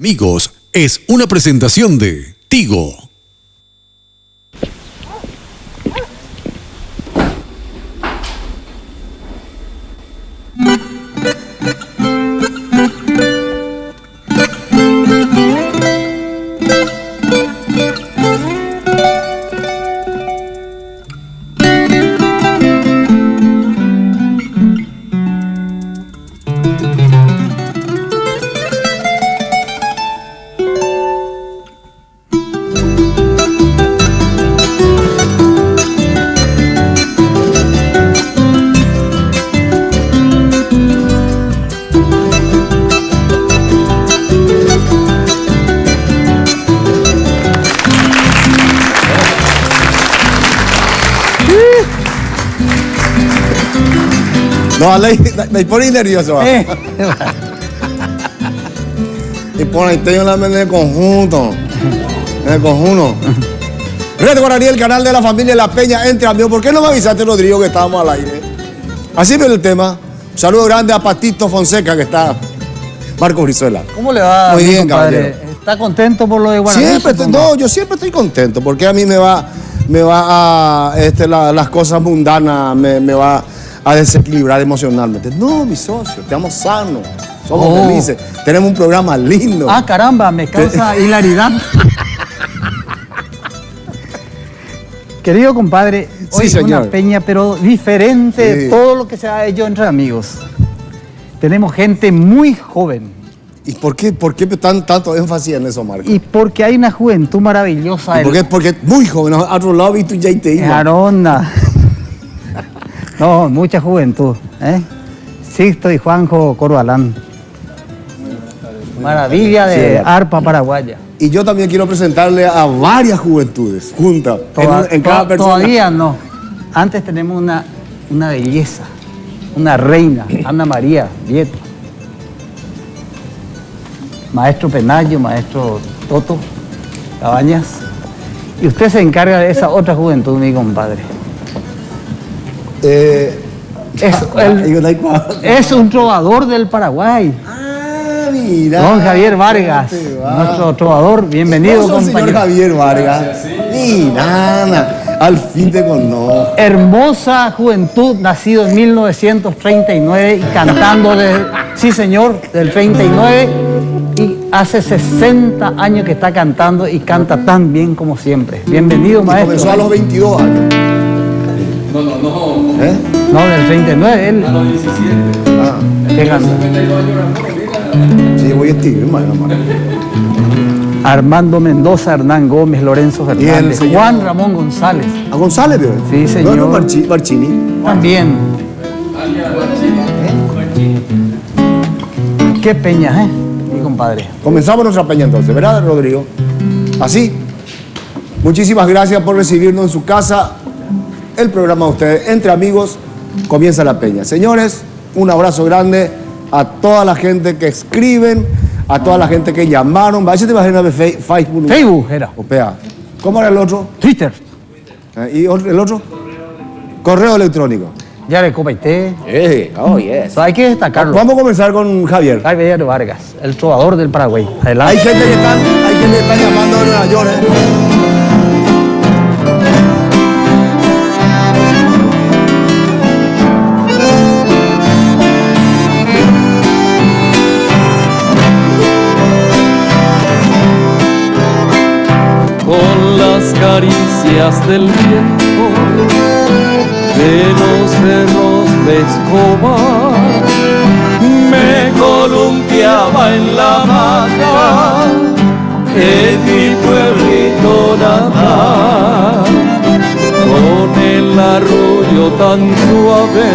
Amigos es una presentación de Tigo. No, me pone nervioso. Y pone, estoy en el conjunto. En el conjunto. Reto Guaraní, el canal de la familia La Peña, entre amigos. ¿Por qué no me avisaste, Rodrigo, que estábamos al aire? Así viene el tema. Un saludo grande a Patito Fonseca, que está. Marco Brizuela. ¿Cómo le va? Muy bien, compadre? caballero. ¿Está contento por lo de Guaraní? Yo siempre estoy contento, porque a mí me va a las cosas mundanas, me va a desequilibrar emocionalmente. No, mi socio, estamos sanos, somos felices, tenemos un programa lindo. Ah, caramba, me causa hilaridad. Querido compadre, hoy Sí, es una señor. peña, pero diferente de Sí. todo lo que se ha hecho entre amigos. Tenemos gente muy joven. ¿Y por qué tanto énfasis en eso, Marco? Y porque hay una juventud maravillosa. ¿Y por qué? Porque muy joven, a otro lado y tú ya te ibas. Aronda. No, mucha juventud. Sixto y Juanjo Corbalán. Maravilla de Sí, arpa paraguaya. Y yo también quiero presentarle a varias juventudes juntas, en cada persona. Todavía no. Antes tenemos una belleza, una reina, Ana María Vieto. Maestro Penayo, maestro Toto Cabañas. Y usted se encarga de esa otra juventud, mi compadre. Es un trovador del Paraguay. Ah, mira. Don Javier Vargas, nuestro trovador. Bienvenido, compañero. Señor Javier Vargas. Mira, al fin te conozco. Hermosa juventud, nacido en 1939 y cantando sí señor, del 39, y hace 60 años que está cantando y canta tan bien como siempre. Bienvenido, maestro. Comenzó a los 22 años. No. ¿Eh? No, del 39, él. A los 17. Ah, ¿Qué canta? 52 años, mira. sí, voy a escribir, hermano. Armando Mendoza, Hernán Gómez, Lorenzo Fernández, señor. Juan Ramón González. ¿A González, veo? Sí, señor. No, Barcini. También. Qué peña, mi compadre. Comenzamos nuestra peña entonces, ¿verdad, Rodrigo? Así. Muchísimas gracias por recibirnos en su casa. El programa de ustedes, Entre Amigos, comienza la peña. Señores, un abrazo grande a toda la gente que escriben, a toda la gente que llamaron. Vaya, te imaginas de Facebook. Facebook era. Opea. ¿Cómo era el otro? Twitter. ¿Y el otro? Correo electrónico. Ya le copaité. Oh, yes. Hay que destacarlo. Vamos a comenzar con Javier. Javier Vargas, el trovador del Paraguay. Adelante. Hay gente que está llamando de Nueva York, Con las caricias del viento de los cerros de Escobar, me columpiaba en la hamaca en mi pueblito natal, con el arrullo tan suave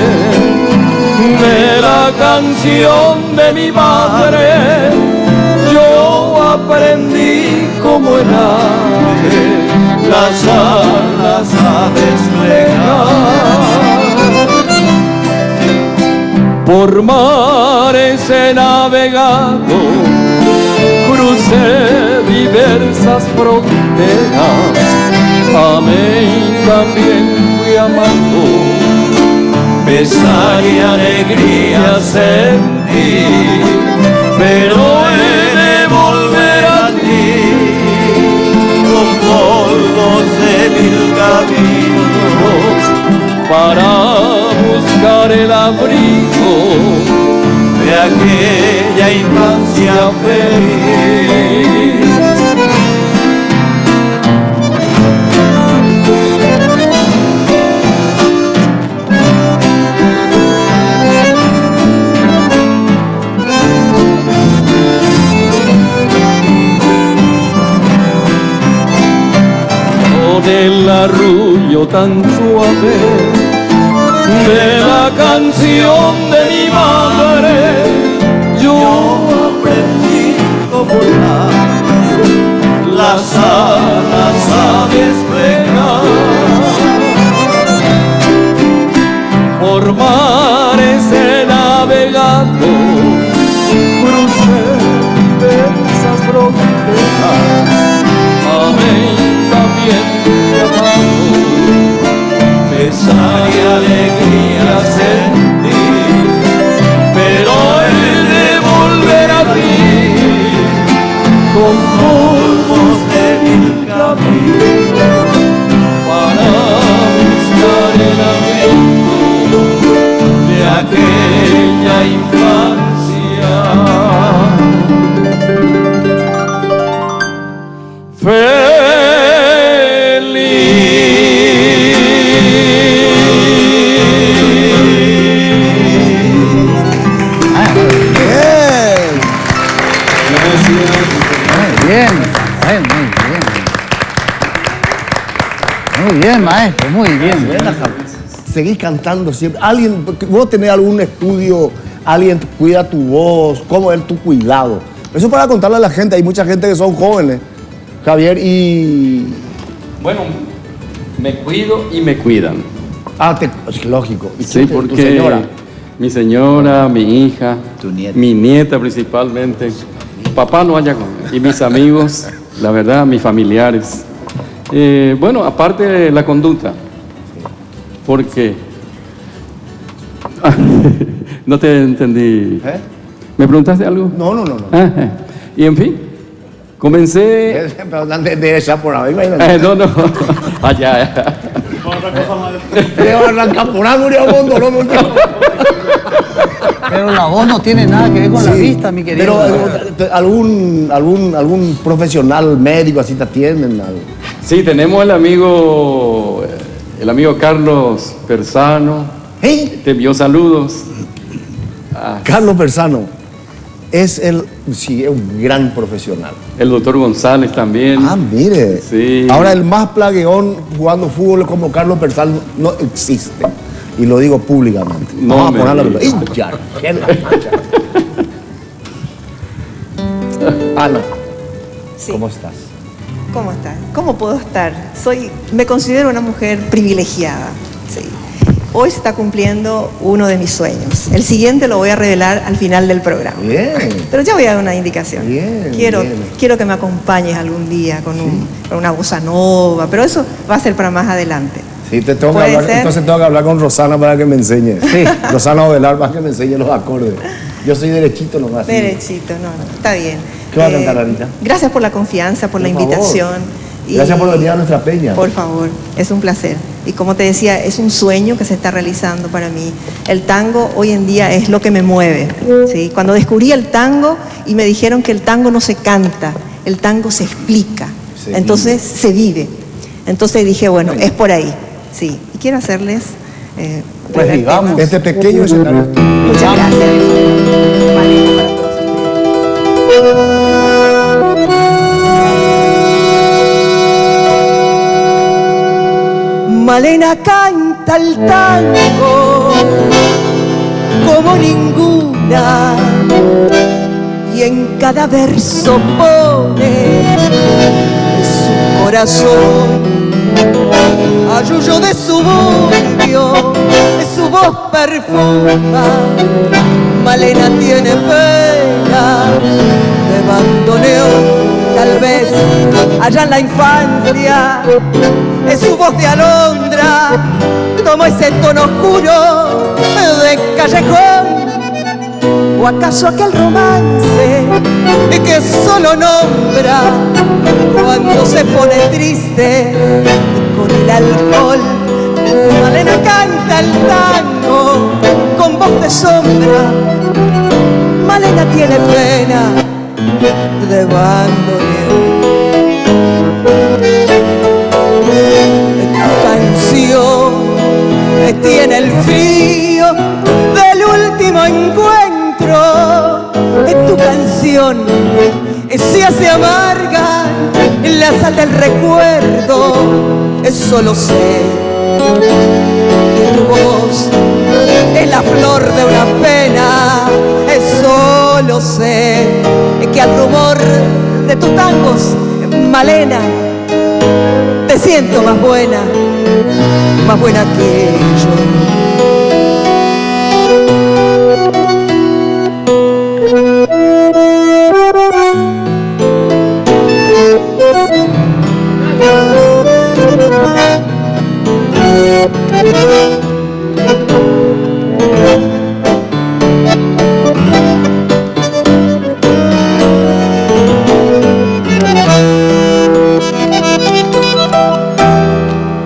de la canción de mi madre. Yo aprendí como el ave las alas a desplegar. Por mares he navegado, crucé diversas fronteras, amé y también fui amado, pesar y alegría sentí, pero he de volver el abrigo de aquella infancia feliz. Con el arrullo tan suave de la canción de mi madre, yo aprendí como las alas a desplegar. Por mares he navegado, crucé diversas fronteras, amé también mi amado, pesar y alegría sentí, pero el de volver a ti con polvos de mil caminos para buscar el abrigo de aquella infancia Muy bien, maestro, muy bien. Seguís cantando siempre. ¿Alguien, vos tenés algún estudio, alguien cuida tu voz? ¿Cómo es tu cuidado? Eso para contarle a la gente. Hay mucha gente que son jóvenes, Javier, y... Bueno, me cuido y me cuidan. Es lógico. ¿Y sí, porque tu señora? Mi señora, mi hija, mi nieta principalmente, papá no haya comido, y mis amigos, la verdad, mis familiares. Bueno, aparte de la conducta, porque no te entendí. ¿Me preguntaste algo? No. Y en fin, comencé. Pero de esa por ahí. No. Allá. Le va a arrancar por algo, Pero la voz no tiene nada que ver con la vista, mi querido. Pero algún profesional médico así te atienden. Sí, tenemos el amigo Carlos Persano. Te envió saludos. Carlos Persano es un gran profesional. El doctor González también. Mire. Sí. Ahora el más plagueón jugando fútbol como Carlos Persano no existe. Y lo digo públicamente. No, vamos a ponerlo. Ana, Sí. ¿cómo estás? ¿Cómo estás? ¿Cómo puedo estar? Me considero una mujer privilegiada. Sí. Hoy se está cumpliendo uno de mis sueños. El siguiente lo voy a revelar al final del programa. Bien. Pero ya voy a dar una indicación. Bien, quiero que me acompañes algún día con una bossa nova, pero eso va a ser para más adelante. Sí, tengo que ¿Puede hablar, ser? entonces tengo que hablar con Rosana para que me enseñe. Sí. Rosana Ovelar para que me enseñe los acordes. Yo soy derechito nomás. sí. Derechito, no, está bien. ¿Qué va a cantar, Anita? Gracias por la confianza, por la favor. invitación. Gracias por venir a nuestra peña. Por favor, es un placer. Y como te decía, es un sueño que se está realizando para mí. El tango hoy en día es lo que me mueve. ¿sí? Cuando descubrí el tango y me dijeron que el tango no se canta, el tango se explica. Entonces se vive. Entonces dije, bueno, es por ahí. Sí. Y quiero hacerles... Pues digamos. Este pequeño escenario. Muchas gracias. Vale, para todos ustedes. Malena canta el tango como ninguna y en cada verso pone su corazón. Ayuyo de suburbio, de su voz perfuma. Malena tiene pena de bandoneón. Tal vez allá en la infancia es su voz de alondra, como ese tono oscuro de callejón. ¿O acaso aquel romance que solo nombra cuando se pone triste y con el alcohol? Malena canta el tango con voz de sombra, Malena tiene pena de bandoneón. Tu canción tiene el frío del último encuentro. Tu canción se hace amarga la sal del recuerdo. Solo sé que tu voz es la flor de una pena. Solo sé que al rumor de tus tangos, Malena, te siento más buena que yo.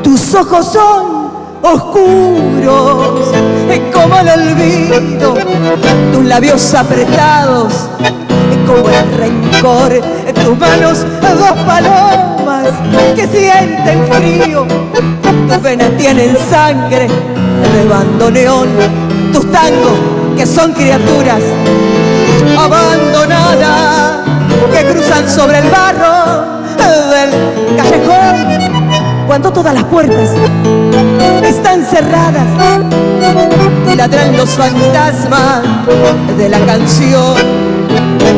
Tus ojos son oscuros como el olvido, tus labios apretados como el rencor, tus manos dos palomas que sienten frío, tus venas tienen sangre de bandoneón, tus tangos que son criaturas abandonadas que cruzan sobre el barro del callejón cuando todas las puertas están cerradas y ladran los fantasmas de la canción.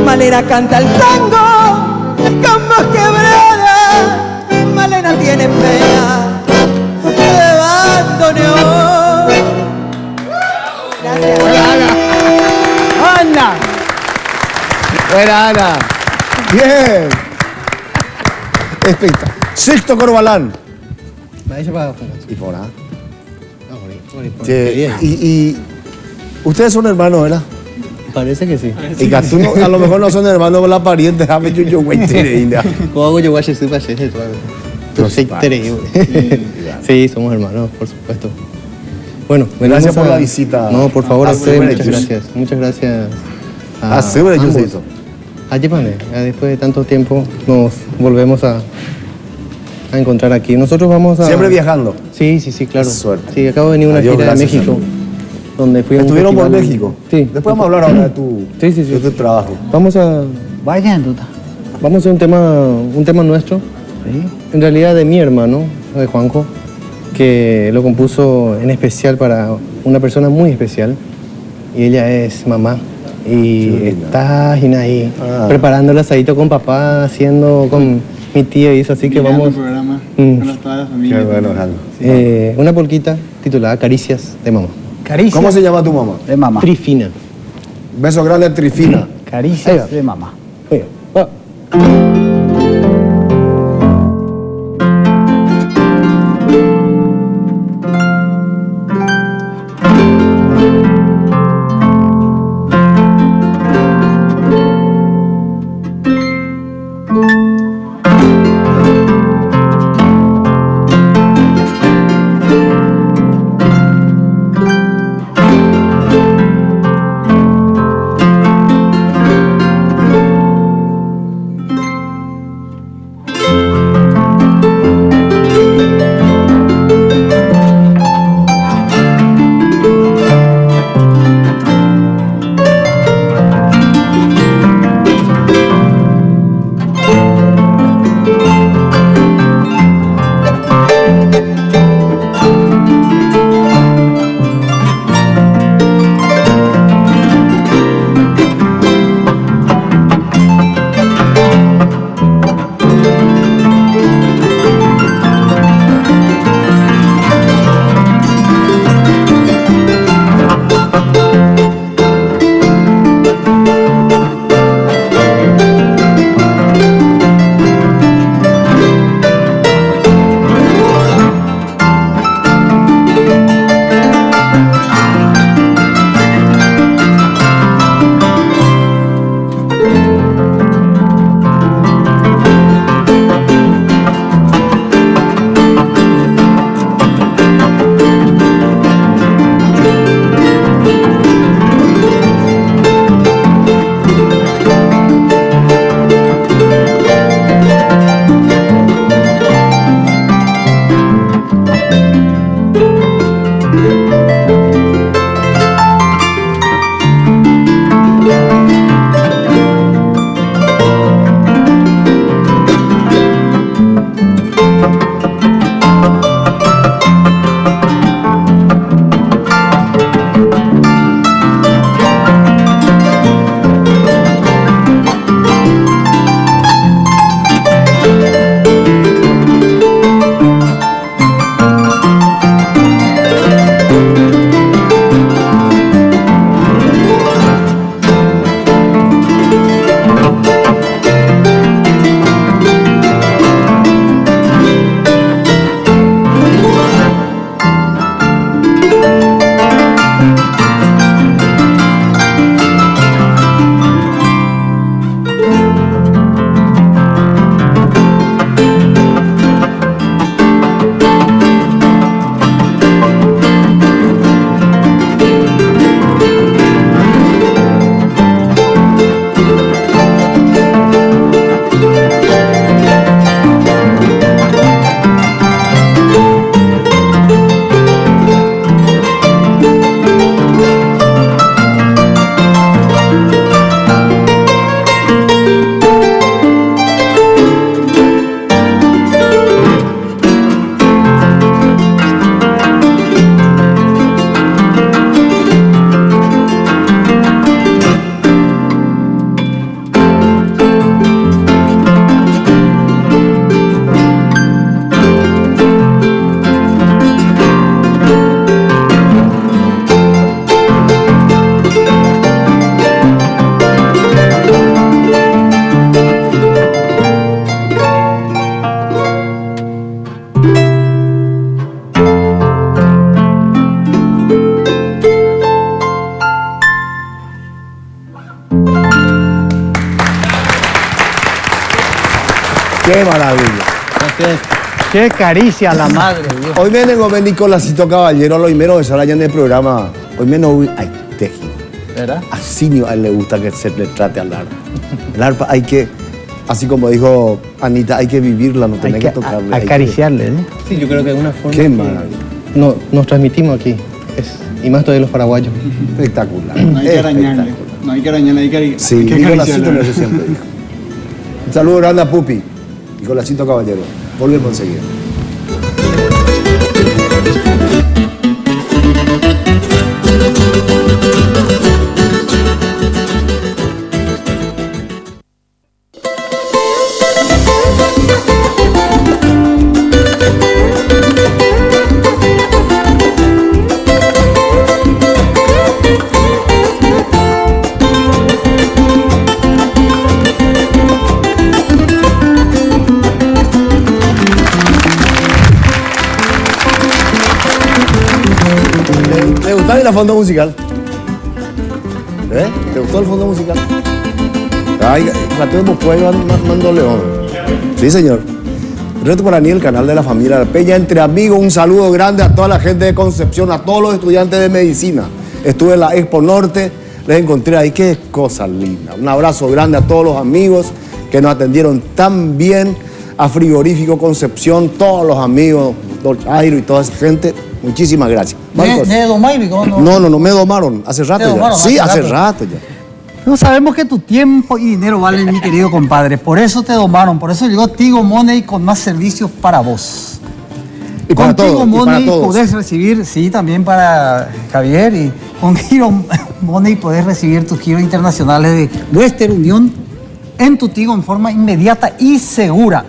Malena canta el tango con voz quebrada, Malena tiene pena de bandoneón. Gracias. Ana. Buena, Ana. Bien. Espectacular. Sixto Corbalán. Y por ahí. Che, y ustedes son hermanos, ¿verdad? Parece que sí. Y que tú no, a lo mejor no son hermanos con la pariente, déjame yo güey. ¿Cómo hago yo guache super ese todo? Sí, somos hermanos, por supuesto. Bueno, gracias por la visita. No, por favor, a ustedes, muchas gracias. Muchas gracias. A ambos. Después de tanto tiempo nos volvemos a encontrar aquí. Nosotros vamos a... ¿Siempre viajando? Sí, claro. Suerte. Sí, acabo de venir una gira de México. Donde fui a un ¿Estuvieron por festival. México? Sí. Después vamos a hablar ahora de tu trabajo. Vamos a hacer un tema nuestro. Sí. En realidad de mi hermano, de Juanjo, que lo compuso en especial para una persona muy especial. Y ella es mamá. Y está Gina ahí preparando el asadito con papá, haciendo con mi tío y eso, así que vamos. Programa con toda la familia. Qué bueno, una polquita titulada Caricias de mamá. Caricias. ¿Cómo se llama tu mamá? De mamá. Trifina. Beso grande, Trifina. Caricias de mamá. Oiga, va. maravilla! Qué caricia a la madre, Dios. Hoy me vengo a Nicolásito Caballero, lo primero que sale allá en el programa. Hoy me no ay, teji. ¿Verdad? Así a él le gusta que se le trate al arpa. El arpa hay que, así como dijo Anita, hay que vivirla, no tenés que tocarle. Acariciarle, ¿eh? Sí, yo creo que es una forma. Qué que maravilla. nos transmitimos aquí. Y más todavía los paraguayos. Espectacular. No hay que arañarle. Espectacular. No hay que arañarle, hay que Sí, hay que Nicolásito me acariciarle. lo siempre dijo. Un saludo grande a Pupi. Nicolásito Caballero. Volvemos enseguida. ¿Te gustó el fondo musical? ¿Eh? ¿Te gustó el fondo musical? Ay, tratemos pues Mando León. Sí, señor. Reto para mí el canal de la familia La Peña. Entre amigos, un saludo grande a toda la gente de Concepción, a todos los estudiantes de medicina. Estuve en la Expo Norte, les encontré ahí. Qué cosa linda. Un abrazo grande a todos los amigos que nos atendieron tan bien. A Frigorífico Concepción, todos los amigos, Don Jairo y toda esa gente. Muchísimas gracias. Marcos. ¿De Domaibi? No, me domaron. Hace rato ya. domaron, Sí, hace hace rato ya. No sabemos que tu tiempo y dinero valen, mi querido compadre. Por eso te domaron. Por eso llegó Tigo Money con más servicios para vos. Y para Con Tigo todos, y para Money todos. podés recibir, sí, también para Javier. Y con Giro Money podés recibir tus giros internacionales de Western Union en tu Tigo en forma inmediata y segura.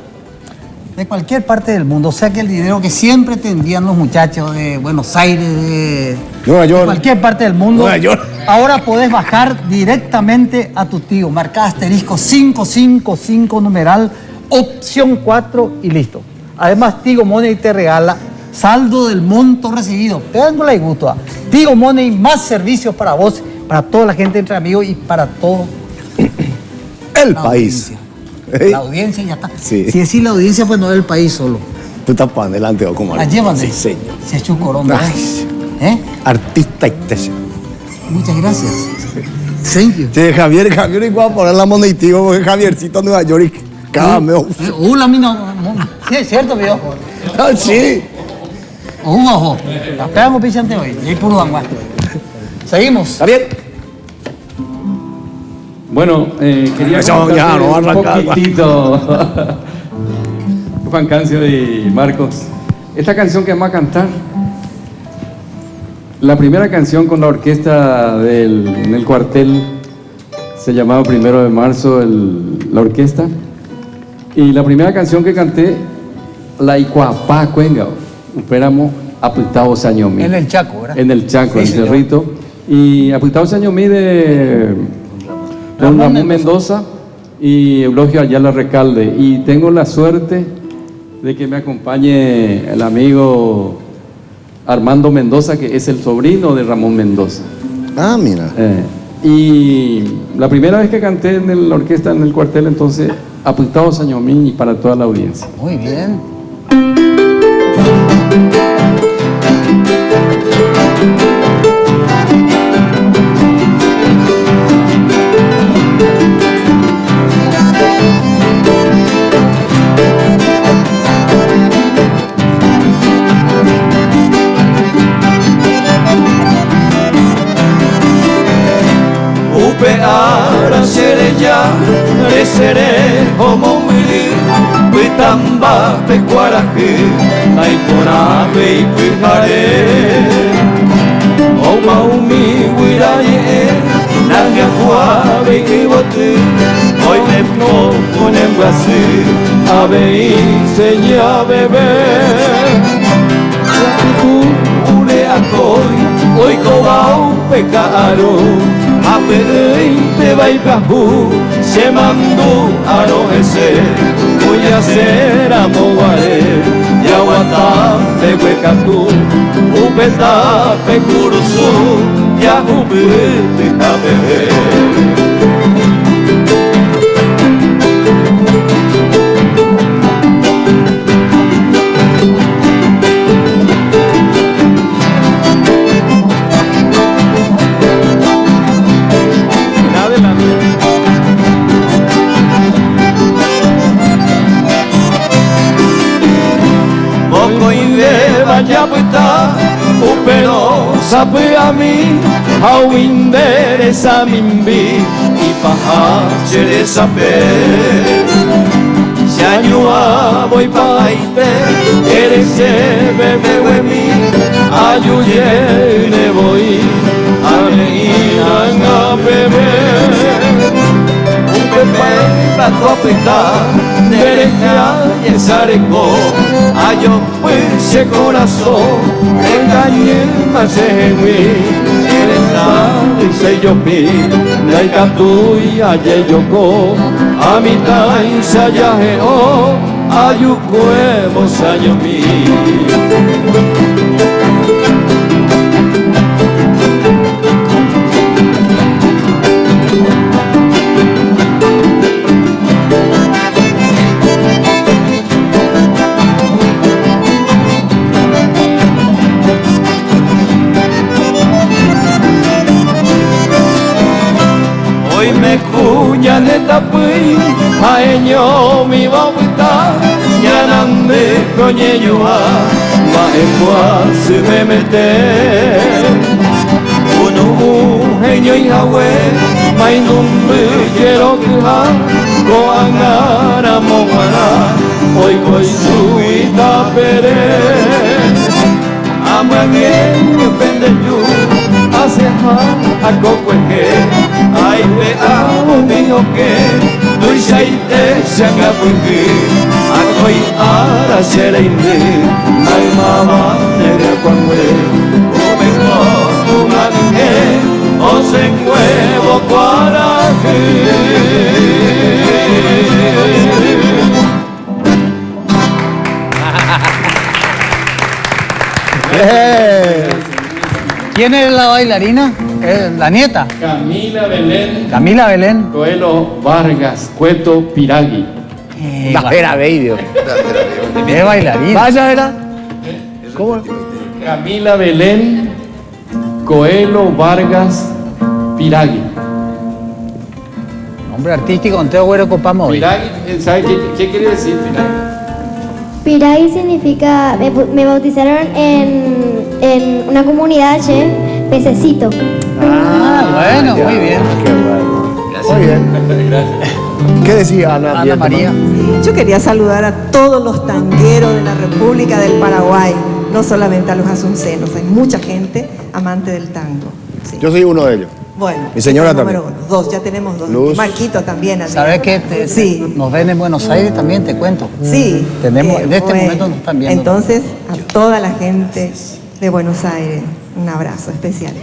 De cualquier parte del mundo. O sea que el dinero que siempre te envían los muchachos de Buenos Aires, de Nueva York. cualquier parte del mundo, Nueva York. ahora podés bajar directamente a tu Tigo. Marcá asterisco 555 numeral, opción 4 y listo. Además, Tigo Money te regala saldo del monto recibido. Péganle y gusto. Tigo Money, más servicios para vos, para toda la gente entre amigos y para todo El la país. audiencia. ¿Eh? La audiencia ya está. Sí. Si decís la audiencia, pues no es el país solo. Tú estás para adelante o como La llévate. Sí, señor. Se echó corona. Ay. ¿Eh? Artista y teche. Muchas gracias. Thank you. Sí, Javier igual a poner la moneditivo porque Javiercito Nueva York y cada mes. La mina. Sí, es cierto, viejo. Ah, sí. Ojo. La pegamos pichante hoy. Y puro danguá. Seguimos. Javier. Bueno, quería Eso ya no va a un arrancar. poquitito, Juan Cancio y Marcos. Esta canción que vamos a cantar, la primera canción con la orquesta en el cuartel se llamaba 1 de marzo la orquesta. Y la primera canción que canté, la Icuapá Cuenga, esperamos Apitao Sañomí. En el Chaco, ¿verdad? En el Chaco, Sí, en señor. Cerrito. Y Apitao Sañomí de don Ramón Mendoza y Eulogio Ayala Recalde. Y tengo la suerte de que me acompañe el amigo Armando Mendoza, que es el sobrino de Ramón Mendoza. Ah, mira. Y la primera vez que canté en la orquesta, en el cuartel, entonces, Apitao Sañomí y para toda la audiencia. Muy bien. Upeara sereya resere homo mili Pitamba pecuaraji naipona veipihare Oma umi wiraye nanga kwa veikiwatu Hoy nepno kunembasi abei seña bebé Ule akoi oi kobau pecaro Ape te vaipahu se mandó a ese voy a ser amoare Yawata pe huecatu upeta pe kurusu ya ubete abebe allá puesta, pero sabe a mí, a endereza mi vi, y paja chere saber. Si año voy pa' ite, eres bebé de mí, ayuye le voy a ir a beber. Un bebé bajo pita, derecha y ensareco, ayo pues ese corazón, engañé más en mí. Dice yo pi, naika tu aye yoko, amita insayaje o ayukuemos ayomi. Hoy me cuña de tapui, aeño mi babuita, ya nande coñeñoa, maemua se me mete. Uno genio y jahue, mainumbe quiero kuha, koangara mongara, hoy koi suita pere. Amangé pende yu, hace a cocueje, ay ve a un mío que, doy saite se haga puque, a coi ara sereinde, ay mama negra cuangue, o mejor un ange, o se nuevo coraje. ¿Quién es la bailarina? La nieta. Camila Belén. Camila Belén. Coelho Vargas Cueto Piragui. Era baby. Es bailarina. Vaya, era. ¿Cómo? Camila Belén Coelho Vargas Piragui. Nombre artístico, Anteo Güero Copamo. Piragui, ¿sabe qué quiere decir Piragui? Piragui significa, me bautizaron en una comunidad, Pececito. Bueno, muy bien. Qué bueno. Muy bien. ¿Qué decía Ana? Ana María. Yo quería saludar a todos los tangueros de la República del Paraguay, no solamente a los asuncenos, hay mucha gente amante del tango. Sí. Yo soy uno de ellos. Bueno, Mi señora número también. 1, 2, ya tenemos 2. Luz. Marquito también. ¿Sabes qué? Sí. Nos ven en Buenos Aires también, te cuento. Sí. Tenemos, en este bueno. momento nos están viendo. Entonces, a toda la gente de Buenos Aires, un abrazo especial.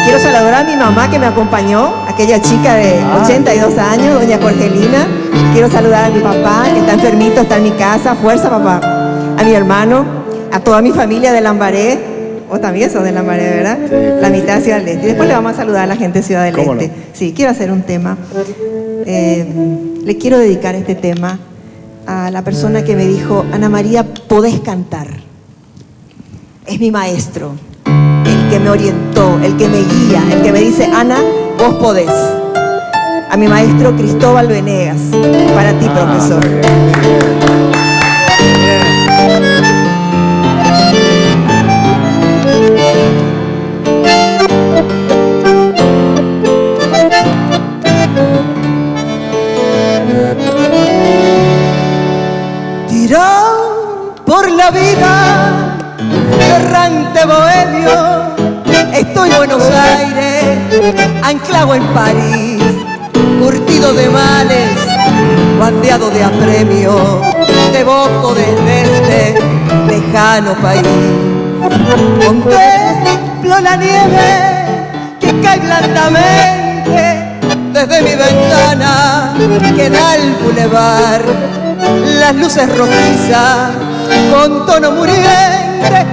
Quiero saludar a mi mamá que me acompañó, aquella chica de 82 años, doña Jorgelina. Quiero saludar a mi papá, que está enfermito, está en mi casa. Fuerza, papá. A mi hermano, a toda mi familia de Lambaré. Vos también sos de Lambaré, ¿verdad? Sí, la mitad de Ciudad del Este. Y después le vamos a saludar a la gente de Ciudad del ¿Cómo Este. no? Sí, quiero hacer un tema. Le quiero dedicar este tema a la persona que me dijo, Ana María, podés cantar. Es mi maestro, el que me orientó, el que me guía, el que me dice, Ana, vos podés. A mi maestro Cristóbal Venegas, para ti, profesor. Tirado por la vida, errante bohemio, estoy en Buenos Aires, anclado en París, curtido de males, bandeado de apremio, devoto desde este lejano país. Contemplo la nieve que cae blandamente desde mi ventana que da al bulevar. Las luces rojizas con tono muriente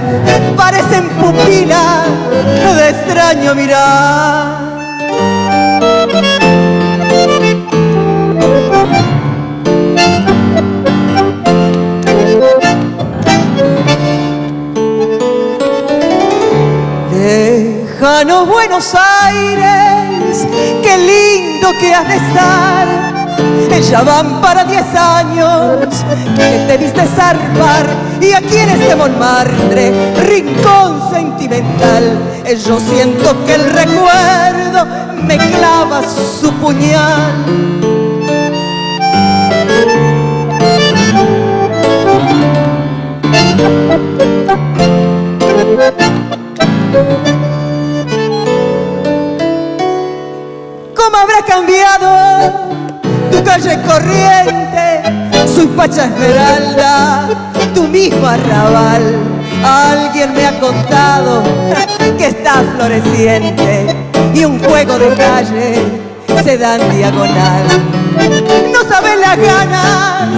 parecen pupilas de extraño mirar. Lejano Buenos Aires, qué lindo que has de estar. Ya van para 10 años que te viste zarpar y aquí en este Montmartre, rincón sentimental, yo siento que el recuerdo me clava su puñal. ¿Cómo habrá cambiado tu calle corriente, su Pacha Esmeralda, tu mismo arrabal? Alguien me ha contado que está floreciente y un juego de calle se da en diagonal. No sabes las ganas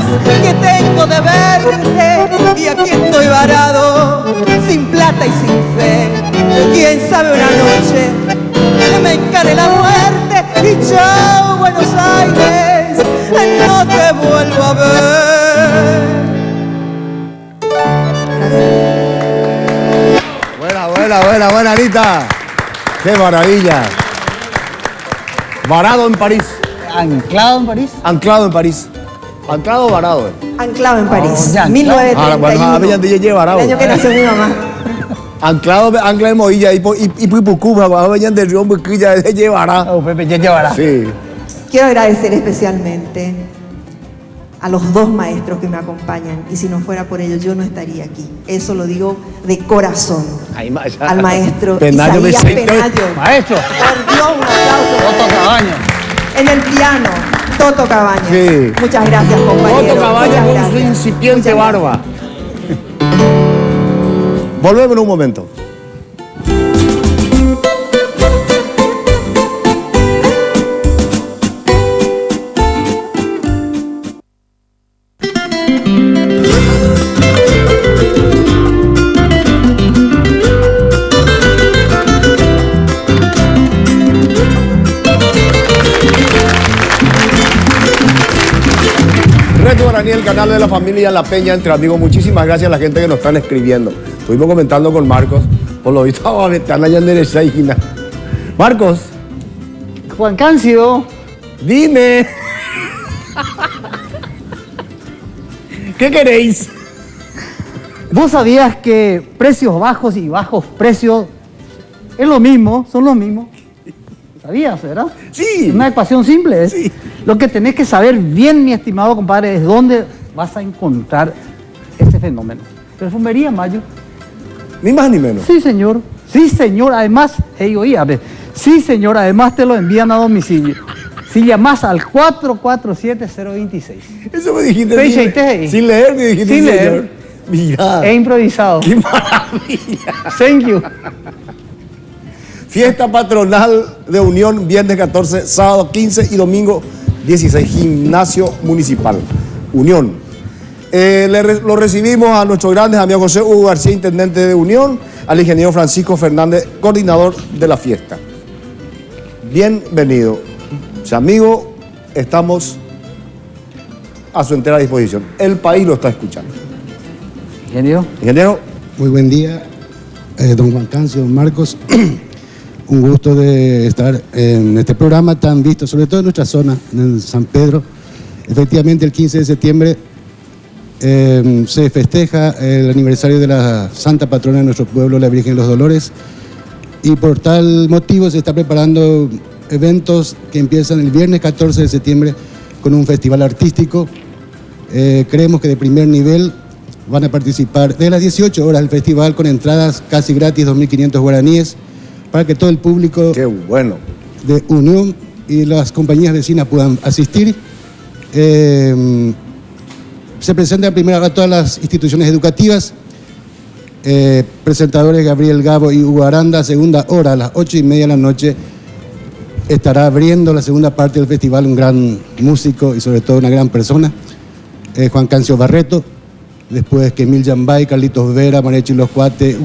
que tengo de verte y aquí estoy varado, sin plata y sin fe. Quién sabe una noche que me encare la muerte y chao Buenos Aires, no te vuelvo a ver. Buena, Anita. ¡Qué maravilla! Varado en París. ¿Anclado en París? Anclado en París. ¿Anclado o varado? Anclado en París, ya, 1931, varado. el año que nació mi mamá. Anclado, ancla en Moilla y Pucuba, vayan de Río Buquilla, de llevará. Pepe, ya llevará. Sí. Quiero agradecer especialmente a los dos maestros que me acompañan y si no fuera por ellos yo no estaría aquí. Eso lo digo de corazón. Al maestro Penayo Isaías Vicente. Penayo. Maestro. Por Dios, un aplauso. Toto Cabañas. En el piano, Toto Cabañas. Sí. Muchas gracias, compañero. Otto Cabañas Muchas con su gracias. incipiente Muchas barba. Volvemos en un momento. Reto Guaraní, el canal de la familia La Peña Entre Amigos. Muchísimas gracias a la gente que nos están escribiendo. Estuvimos comentando con Marcos. Por lo visto, están allá en derecha y Marcos. Juan Cancio. Dime. ¿Qué queréis? ¿Vos sabías que precios bajos y bajos precios es lo mismo, son lo mismo? ¿Sabías, verdad? Sí. Una ecuación simple. Sí. Lo que tenés que saber bien, mi estimado compadre, es dónde vas a encontrar ese fenómeno. Perfumería Mayo. Ni más ni menos. Sí, señor. Sí, señor. Además, hey, oí, a ver. Sí, señor. Además te lo envían a domicilio. Si llamas al 447-026. Eso me dijiste. Fecha y te. Sin leer me dijiste. Sin señor. leer. Mira. He improvisado. ¡Qué maravilla! Thank you. Fiesta patronal de Unión, viernes 14, sábado 15 y domingo 16, gimnasio municipal. Unión. Lo recibimos a nuestros grandes amigos José Hugo García, intendente de Unión, al ingeniero Francisco Fernández, coordinador de la fiesta. Bienvenido. Amigo, estamos a su entera disposición. El país lo está escuchando. Ingeniero. Ingeniero. Muy buen día, don Juan Cancio, don Marcos. Un gusto de estar en este programa tan visto, sobre todo en nuestra zona, en San Pedro. Efectivamente, el 15 de septiembre se festeja el aniversario de la Santa Patrona de nuestro pueblo, la Virgen de los Dolores, y por tal motivo se está preparando eventos que empiezan el viernes 14 de septiembre con un festival artístico. Creemos que de primer nivel van a participar de las 18 horas del festival con entradas casi gratis, 2.500 guaraníes, para que todo el público Qué bueno. de Unión y las compañías vecinas puedan asistir. Se presentan primero a todas las instituciones educativas. Presentadores Gabriel Gabo y Hugo Aranda, segunda hora a las 8:30 de la noche. Estará abriendo la segunda parte del festival un gran músico y sobre todo una gran persona, Juan Cancio Barreto. Después que Emil Yambay, Carlitos Vera, Marechi Los Cuates,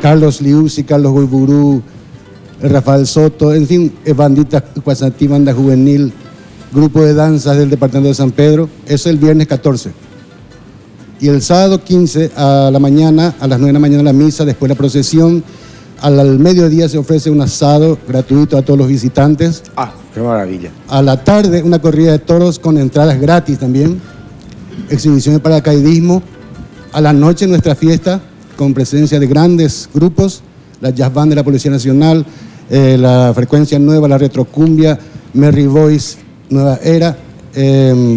Carlos Liuzzi, Carlos Goiburú, Rafael Soto, en fin, Bandita Cuasatí, Banda Juvenil, grupo de danzas del departamento de San Pedro. Eso es el viernes 14. Y el sábado 15 a la mañana, a las 9 de la mañana la misa, después la procesión, Al mediodía se ofrece un asado gratuito a todos los visitantes. Ah, qué maravilla. A la tarde una corrida de toros con entradas gratis también. Exhibiciones de paracaidismo. A la noche nuestra fiesta con presencia de grandes grupos. La Jazz Band de la Policía Nacional, la Frecuencia Nueva, la Retrocumbia, Merry Boys, Nueva Era,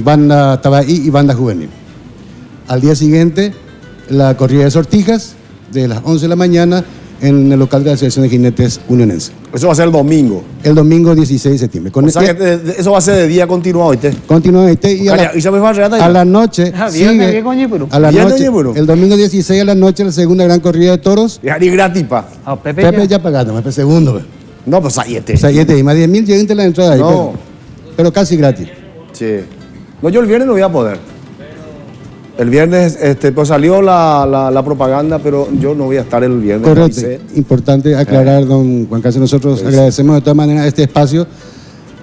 Banda Tabaí y Banda Juvenil. Al día siguiente, la corrida de sortijas de las 11 de la mañana en el local de la Asociación de Jinetes Unionense. Eso va a ser el domingo. El domingo 16 de septiembre. O sea que eso va a ser de día continuado, ¿viste? Continuo y a la noche sigue, a la noche, el domingo 16 a la noche la segunda gran corrida de toros. Y gratis, pa. Pepe ya pagando, Pepe segundo. No, pues sayete. Y más 10.000 llegan la entrada ahí. No. Pero casi gratis. Sí. No, yo el viernes no voy a poder. El viernes pues salió la propaganda, pero yo no voy a estar el viernes. Correcto. Importante aclarar, don Juan Carlos, nosotros agradecemos de todas maneras este espacio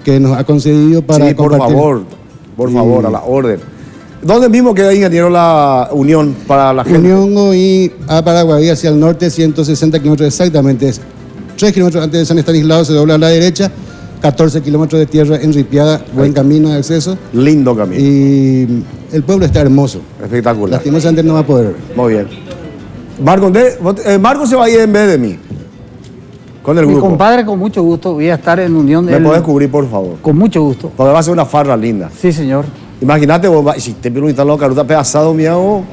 que nos ha concedido para compartir. Por favor, a la orden. ¿Dónde mismo queda, ingeniero, la Unión para la gente? Unión y a Paraguay, hacia el norte, 160 kilómetros exactamente. 3 kilómetros antes de San Estanislao se dobla a la derecha. 14 kilómetros de tierra enripiada, buen camino de acceso. Lindo camino. Y el pueblo está hermoso. Espectacular. Lastimosamente no va a poder. Muy bien. Marco se va a ir en vez de mí. Con el Mi grupo. compadre, con mucho gusto, voy a estar en Unión. ¿Me podés cubrir, por favor? Con mucho gusto. Porque va a ser una farra linda. Sí, señor. Imagínate, vos, si te preguntan los carutas pedazado, miau.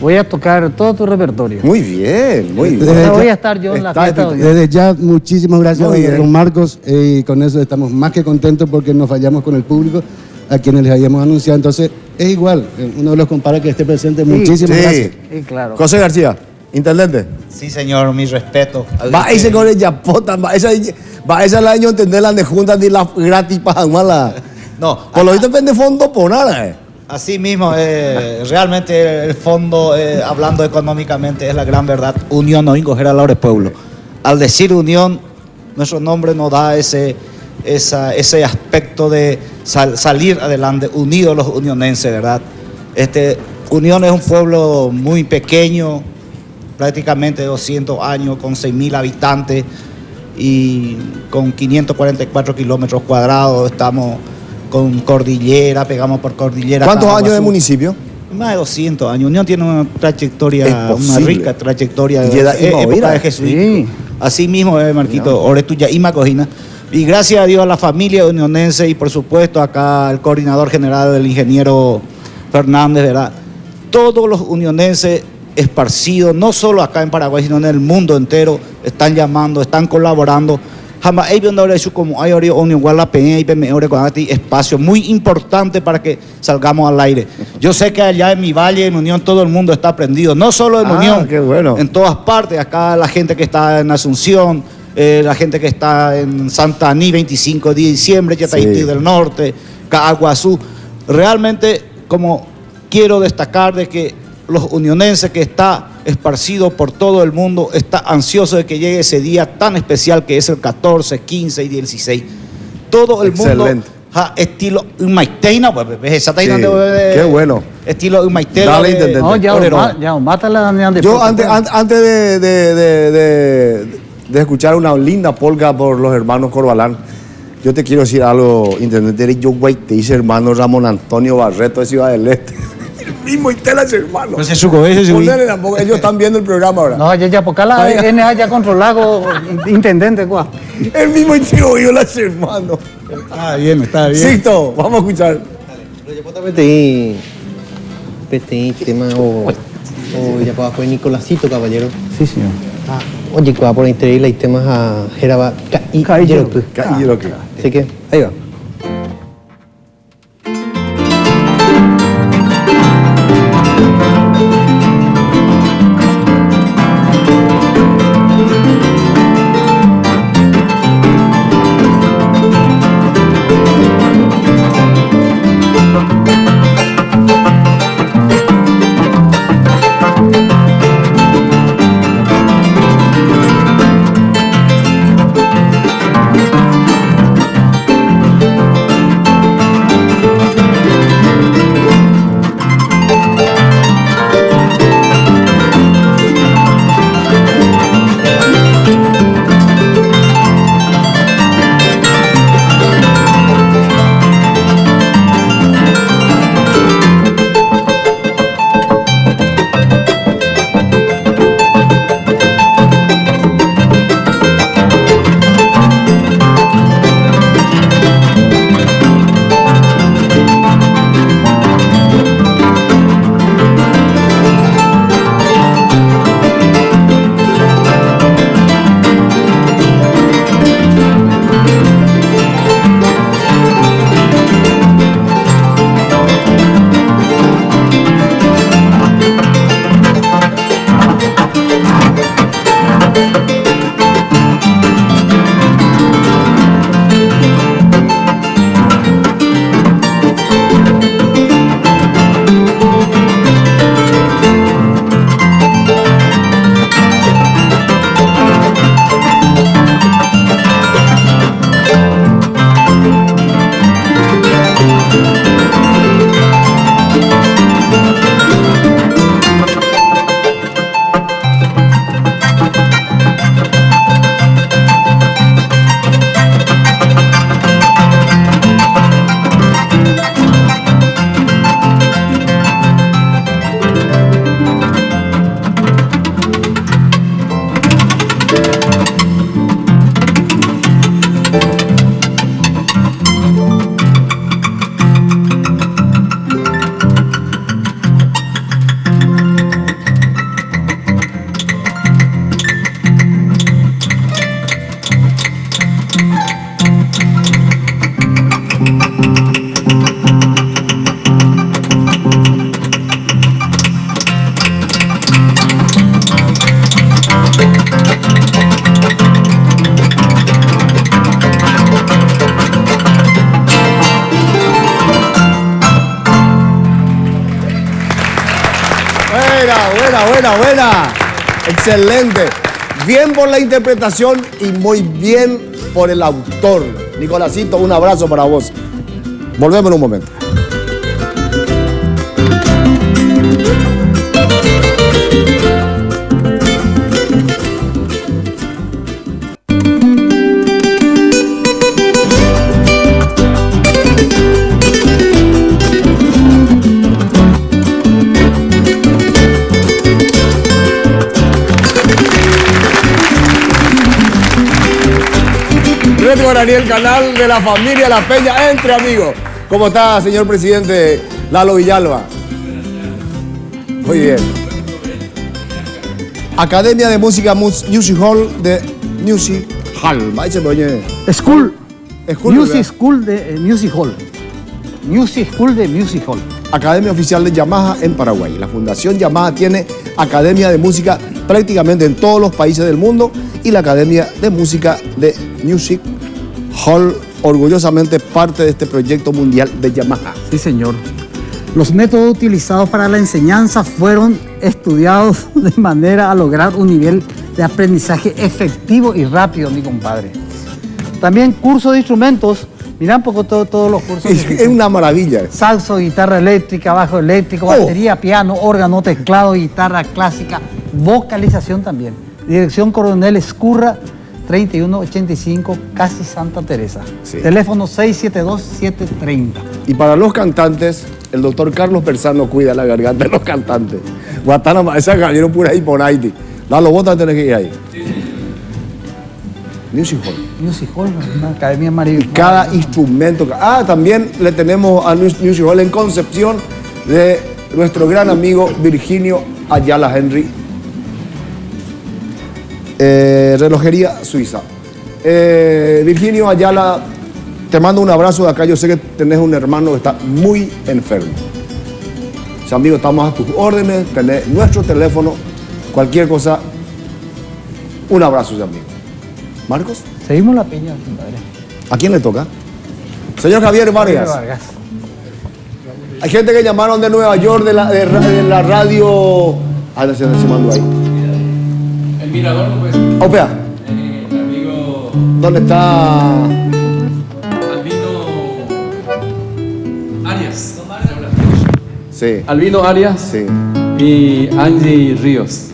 Voy a tocar todo tu repertorio. Muy bien, muy bien. Voy a estar yo en la fiesta. Desde ya, muchísimas gracias, don Marcos. Y con eso estamos más que contentos porque nos fallamos con el público a quienes les habíamos anunciado. Entonces, es igual. Uno de los compara que esté presente. Muchísimas gracias. Sí, claro. José García, intendente. Sí, señor, mi respeto. Va ese con el yapota, va esa la año entender la de juntas ni la gratis para mala. No. Por lo visto depende fondo por nada. Así mismo, realmente el fondo, hablando económicamente, es la gran verdad. Unión no encoger a la pueblo. Al decir unión, nuestro nombre nos da ese aspecto de salir adelante, unidos los unionenses, ¿verdad? Unión es un pueblo muy pequeño, prácticamente 200 años, con 6.000 habitantes y con 544 kilómetros cuadrados. Estamos con cordillera, pegamos por cordillera. ¿Cuántos años de municipio? Más de 200 años. Unión tiene una trayectoria, una rica trayectoria de época de Jesús. Sí. Así mismo, Marquito, Oretuya y Macojina. Y gracias a Dios a la familia unionense y por supuesto acá el coordinador general, el ingeniero Fernández, ¿verdad? Todos los unionenses esparcidos, no solo acá en Paraguay, sino en el mundo entero, están llamando, están colaborando. Jamás hay viendo eso como hay unión la peña y espacio muy importante para que salgamos al aire. Yo sé que allá en mi valle, en Unión, todo el mundo está prendido, no solo en Unión, qué bueno. En todas partes. Acá la gente que está en Asunción, la gente que está en Santa Aní, 25 de diciembre, Yataití del Norte, Caguazú. Realmente, como quiero destacar de que los unionenses que está esparcido por todo el mundo, está ansioso de que llegue ese día tan especial que es el 14, 15 y 16. Todo el mundo, estilo Umaiteina, pues, qué bueno. Estilo Umaiteina. Dale, intendente. No, ya, mátala. Yo antes de escuchar una linda polka por los hermanos Corbalán, yo te quiero decir algo, intendente. Yo, güey, te dice hermano Ramón Antonio Barreto de Ciudad del Este. Mismo y telas, hermano. Pues ellos están viendo el programa ahora. No, ya porque la NA ya controlado, intendente, ¿cuál? El mismo y tío, yo las hermano. Está bien. Sixto, vamos a escuchar. PTI, tema o ya para fue Nicolásito, caballero. Sí, señor. Oye, que va por interés y temas a Geraba Caballero. Así que, ahí va. buena. Excelente. Bien por la interpretación y muy bien por el autor. Nicolásito, un abrazo para vos. Volvemos en un momento. Daniel, canal de la familia La Peña Entre Amigos. ¿Cómo está, señor presidente Lalo Villalba? Muy bien. Academia de Música Music Hall de Music Hall. School. Music ¿verdad? School de Music Hall. Music School de Music Hall. Academia oficial de Yamaha en Paraguay. La Fundación Yamaha tiene academia de música prácticamente en todos los países del mundo y la Academia de Música de Music Hall, orgullosamente parte de este proyecto mundial de Yamaha. Sí, señor. Los métodos utilizados para la enseñanza fueron estudiados de manera a lograr un nivel de aprendizaje efectivo y rápido, mi compadre. También curso de instrumentos. Mirá un poco todos los cursos. Es una maravilla. Saxo, guitarra eléctrica, bajo eléctrico, batería, piano, órgano, teclado, guitarra clásica, vocalización también. Dirección Coronel Escurra, 3185, casi Santa Teresa. Sí. Teléfono 672-730. Y para los cantantes, el doctor Carlos Persano cuida la garganta de los cantantes. Guatana, esa galleron pura ahí por Haití. Dalo, vos tenés que ir ahí. Music Hall. Music Hall, una academia maravillosa. Cada instrumento. También le tenemos a Music Hall en Concepción de nuestro gran amigo Virginio Ayala Henry. Relojería Suiza. Virginio Ayala, te mando un abrazo de acá. Yo sé que tenés un hermano que está muy enfermo. O sea, amigo, estamos a tus órdenes. Tenés nuestro teléfono. Cualquier cosa. Un abrazo, amigo. ¿Marcos? Seguimos la peña, compadre. ¿A quién le toca? Señor Javier Vargas. Hay gente que llamaron de Nueva York, de la radio. Se mandó ahí. El mirador, pues. Opea. El amigo. ¿Dónde está? Albino Arias. Sí. Albino Arias. Sí. Y Angie Ríos.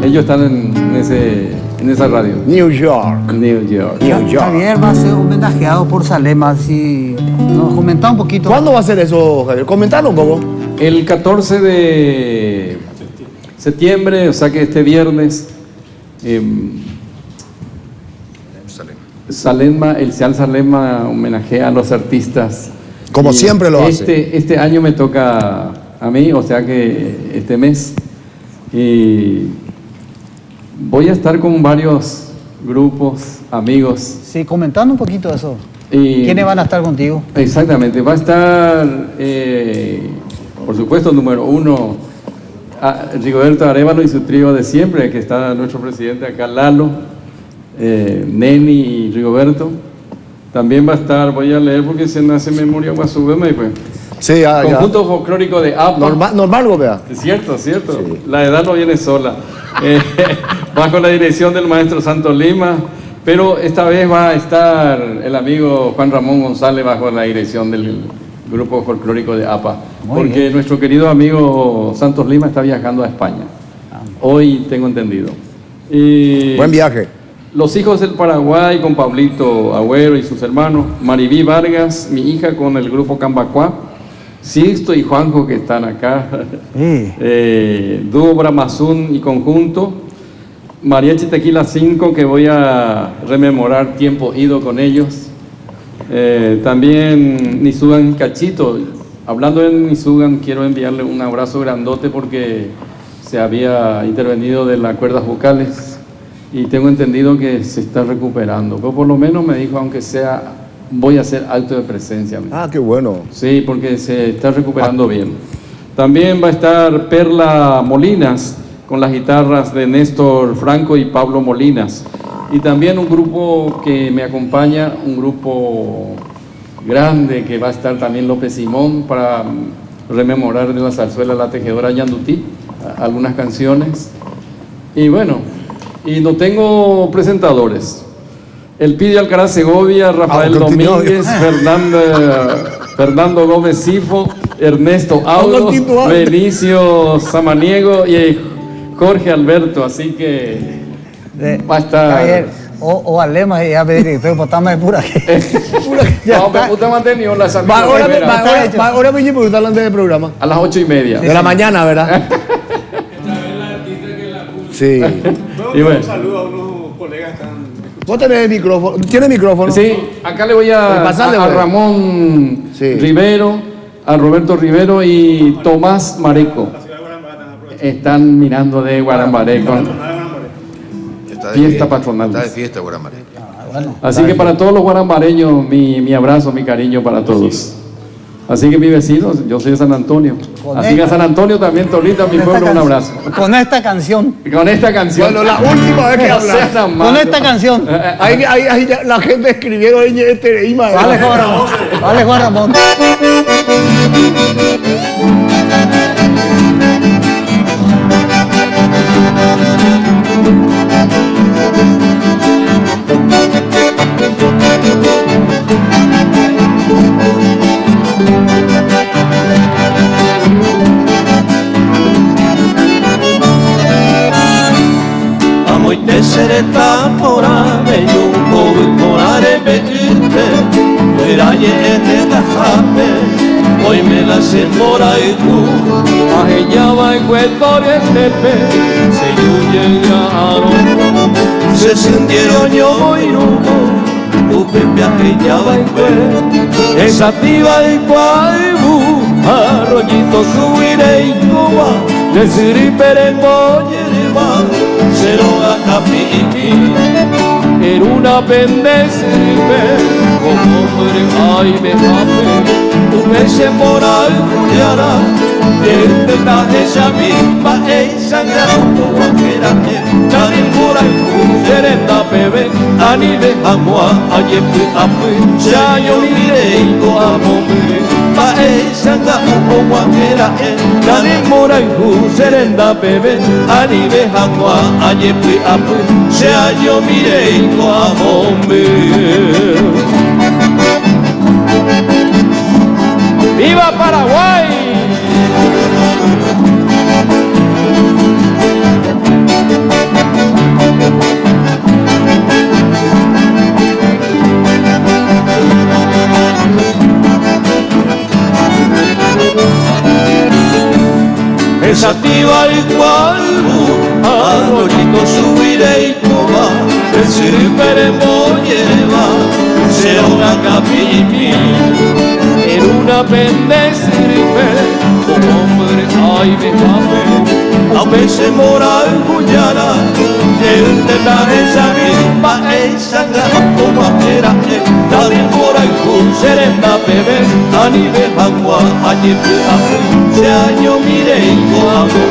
Ellos están en esa radio. New York. Javier va a ser homenajeado por Salema. Si nos comenta un poquito. ¿Cuándo va a ser eso, Javier? Comentanos un poco. El 14 de septiembre, o sea que este viernes, Salema, el Sean Salema homenajea a los artistas. Como siempre lo hace. Este año me toca a mí, o sea que este mes. Y voy a estar con varios grupos, amigos. Sí, comentando un poquito eso. ¿Quiénes van a estar contigo? Exactamente, va a estar, por supuesto, número uno, Rigoberto Arévalo y su trío de siempre, que está nuestro presidente acá, Lalo, Neni y Rigoberto. También va a estar, voy a leer porque se nace memoria Guasubema y pues. Sí, Conjunto Folclórico de APA. Normal, vea. Cierto. Sí. La edad no viene sola. Bajo la dirección del maestro Santos Lima, pero esta vez va a estar el amigo Juan Ramón González bajo la dirección del grupo folclórico de APA. Porque nuestro querido amigo Santos Lima está viajando a España. Hoy tengo entendido. Buen viaje. Los hijos del Paraguay con Pablito Agüero y sus hermanos, Maribí Vargas, mi hija con el grupo Cambacuá, Sixto y Juanjo que están acá, Dúo Bramazún y conjunto, Mariachi Tequila 5 que voy a rememorar tiempo ido con ellos, también Nisugan Cachito. Hablando de Nisugan, quiero enviarle un abrazo grandote porque se había intervenido de las cuerdas vocales y tengo entendido que se está recuperando, pero por lo menos me dijo, aunque sea, voy a hacer acto de presencia. Qué bueno. Sí, porque se está recuperando bien. También va a estar Perla Molinas con las guitarras de Néstor Franco y Pablo Molinas. Y también un grupo que me acompaña, un grupo grande que va a estar también López Simón para rememorar de la zarzuela La Tejedora Yandutí. algunas canciones. Y bueno, y no tengo presentadores. El Pidi Alcaraz Segovia, Rafael Domínguez, Fernando Gómez Sifo, Ernesto Audo, Benicio Samaniego y Jorge Alberto, así que va a estar... O Alema ya me dije, pero estamos de pura que... No, pero usted mantenió la salida. Ahora me porque está hablando del programa. A las 8:30. De la mañana, ¿verdad? Sí. Y bueno. Un saludo a unos colegas que están... ¿Vos tenés el micrófono? ¿Tienes micrófono? Sí, acá le voy a Ramón Rivero, a Roberto Rivero y Tomás Mareco. Están mirando de Guarambareco. Fiesta patronal. Está de fiesta Guarambareco. Así que para todos los guarambareños, mi abrazo, mi cariño para todos. Así que mis vecinos, yo soy de San Antonio. Así que a San Antonio también, Torita, mi pueblo, un abrazo. Con esta canción. Con esta canción. Bueno, la última vez que hablas. Con esta canción. Ahí ya la gente escribieron Ima. Vale, Juan Ramón. Vale, Juan Ramón. Sereta porame yungo porare beüte Veraye ene gahape Hoy me la se mora y tú Ahellaba y cuetore tepe Se yuye ya Se sintieron yo y rubo Upepe ahellaba y cue Esa piba y cuaibu Arroyito subire y coba Desiri peremboye de mar Cero a capiqui En una pendesirme Como hombre ay me jape Un ese moral cuyara Desde la esa misma Esa gran guaquera Nadie por ahí Serenda bebé Ani de amua Ayepe ape Ya yo miré y go amome Pa esa gran guaquera Nadie por ahí Serenda bebé Ani de amua Ayepe ape Ya yo miré y go amome ¡Viva Paraguay! Esa tiba el cualvo, arroyito subiré y tomar, el sirperemo lleva, sea una capilla en una pendesirpe, como hombre ay me jape, a veces moral cuyara, de la esa misma, esa gana guajera, nadie por ahí serenda bebé, a nivel agua, allí se año mire y coamo,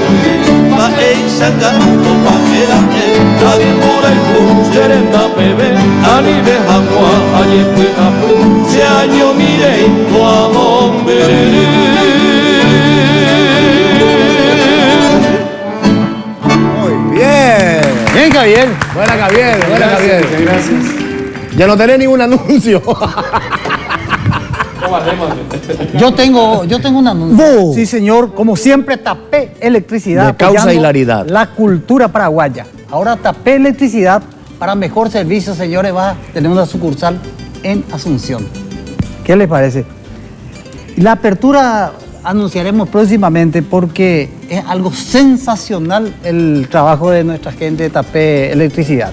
pa esa gana guajera, nadie por ahí serenda bebé, a nivel agua, allí se año mire y coamo. Muy bien. Bien, Javier. Buena, Javier. Buena, Javier. Gracias. Ya no tenés ningún anuncio. Yo tengo un anuncio. Sí, señor. Como siempre, Tapé Electricidad. De causa apoyando hilaridad. La cultura paraguaya. Ahora Tapé Electricidad para mejor servicio, señores. Va a tener una sucursal en Asunción. ¿Qué les parece? La apertura anunciaremos próximamente porque es algo sensacional el trabajo de nuestra gente de Tapé Electricidad.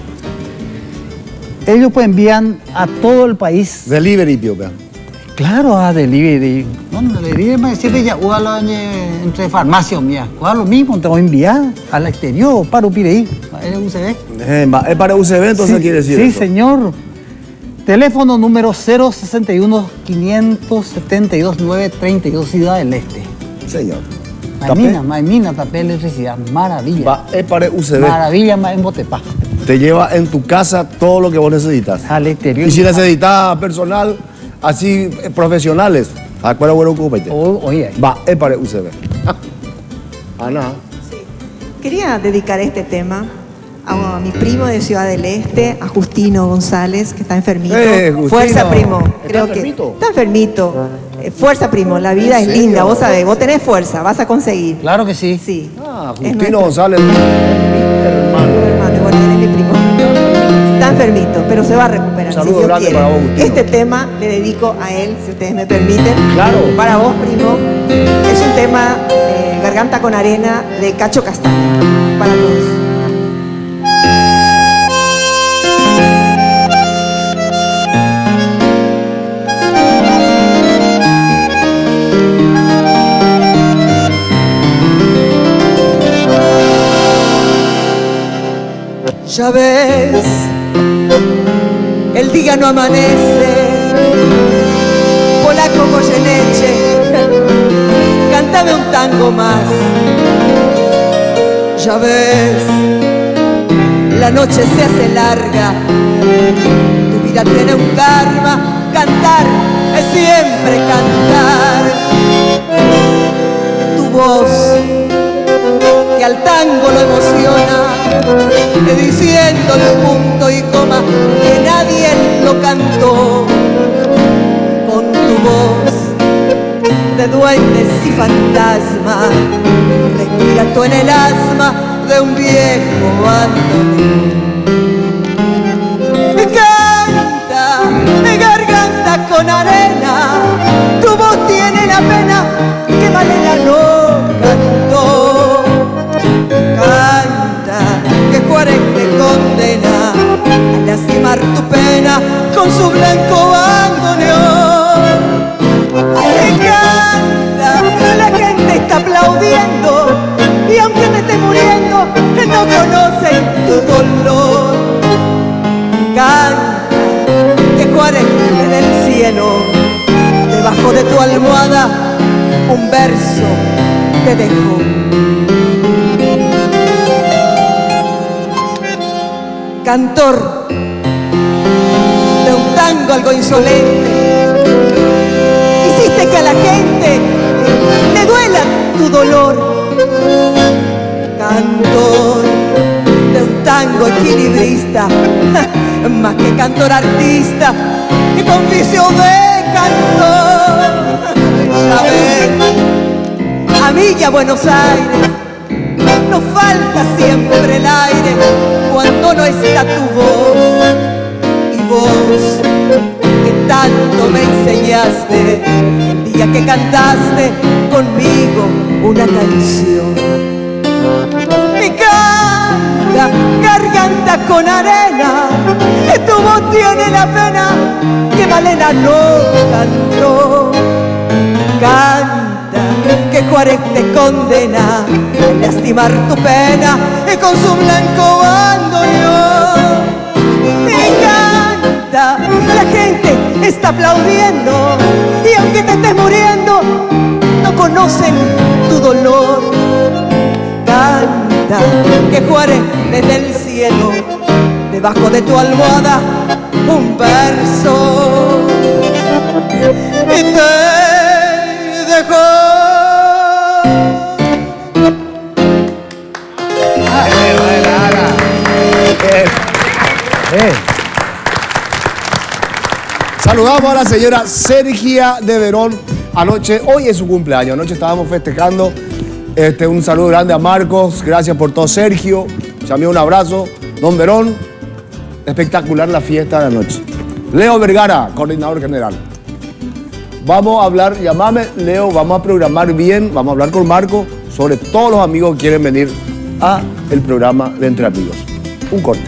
Ellos pues envían a todo el país. Delivery, Pioca. Claro, a delivery. No, delivery me decía ya entre farmacias mía. Lo mismo, te voy a enviar al exterior para UPIREI, para UCB. Es para UCB, entonces sí, quiere decir sí, eso. Señor. Teléfono número 061-572-932, Ciudad del Este. Señor. Maimina, Tapé Electricidad. Maravilla. Es para UCB. Maravilla en Botepá. Te lleva en tu casa todo lo que vos necesitas. Al exterior. Y si necesitas personal, así profesionales, ¿a cuál bueno ocúpate? Oye. Va, es para UCB. Ana. Quería dedicar este tema a mi primo de Ciudad del Este, a Justino González, que está enfermito. Justino. Fuerza, primo. ¿Está enfermito? Está enfermito. Fuerza, primo. La vida es linda, vos sabés. Vos tenés fuerza, vas a conseguir. Claro que sí. Sí. Justino González, mi hermano. Bueno, él es mi primo. Está enfermito, pero se va a recuperar. Un saludo si Dios grande quiere. para vos, Justino. Este tema le dedico a él, si ustedes me permiten. Claro. Para vos, primo. Es un tema Garganta con Arena de Cacho Castaña. Para todos. Ya ves, el día no amanece, polaco Goyeneche, cántame un tango más. Ya ves, la noche se hace larga, tu vida tiene un karma, cantar es siempre cantar. Tu voz que al tango lo emociona, diciéndole punto y coma que nadie lo cantó. Con tu voz de duendes y fantasmas, respira tú en el asma de un viejo bandoneón. Canta, garganta con arena, tu voz tiene la pena que Malena no cantó. Canta, que Juárez te condena a lastimar tu pena con su blanco bandoneón. Canta, la gente está aplaudiendo y aunque me esté muriendo, no conocen tu dolor. Canta, que Juárez desde el cielo, debajo de tu almohada, un verso te dejó. Cantor de un tango algo insolente, hiciste que a la gente le duela tu dolor. Cantor de un tango equilibrista, más que cantor artista, que con vicio de cantor. Ya ves, a Villa Buenos Aires nos falta siempre el aire cuando no está tu voz. Y vos, que tanto me enseñaste el día que cantaste conmigo una canción. Y canta, garganta con arena, tu voz tiene la pena que Malena no cantó. Canta, que Juárez te condena a lastimar tu pena y con su blanco bandoneón. Y canta, la gente está aplaudiendo y aunque te estés muriendo, no conocen tu dolor. Canta, que Juárez desde el cielo, debajo de tu almohada, un verso y te dejó. Saludamos a la señora Sergia de Verón. Anoche, hoy es su cumpleaños. Anoche estábamos festejando. Un saludo grande a Marcos. Gracias por todo, Sergio. También un abrazo. Don Verón, espectacular la fiesta de anoche. Leo Vergara, coordinador general. Vamos a hablar, llamame Leo, vamos a programar bien, vamos a hablar con Marco sobre todos los amigos que quieren venir a el programa de Entre Amigos. Un corte.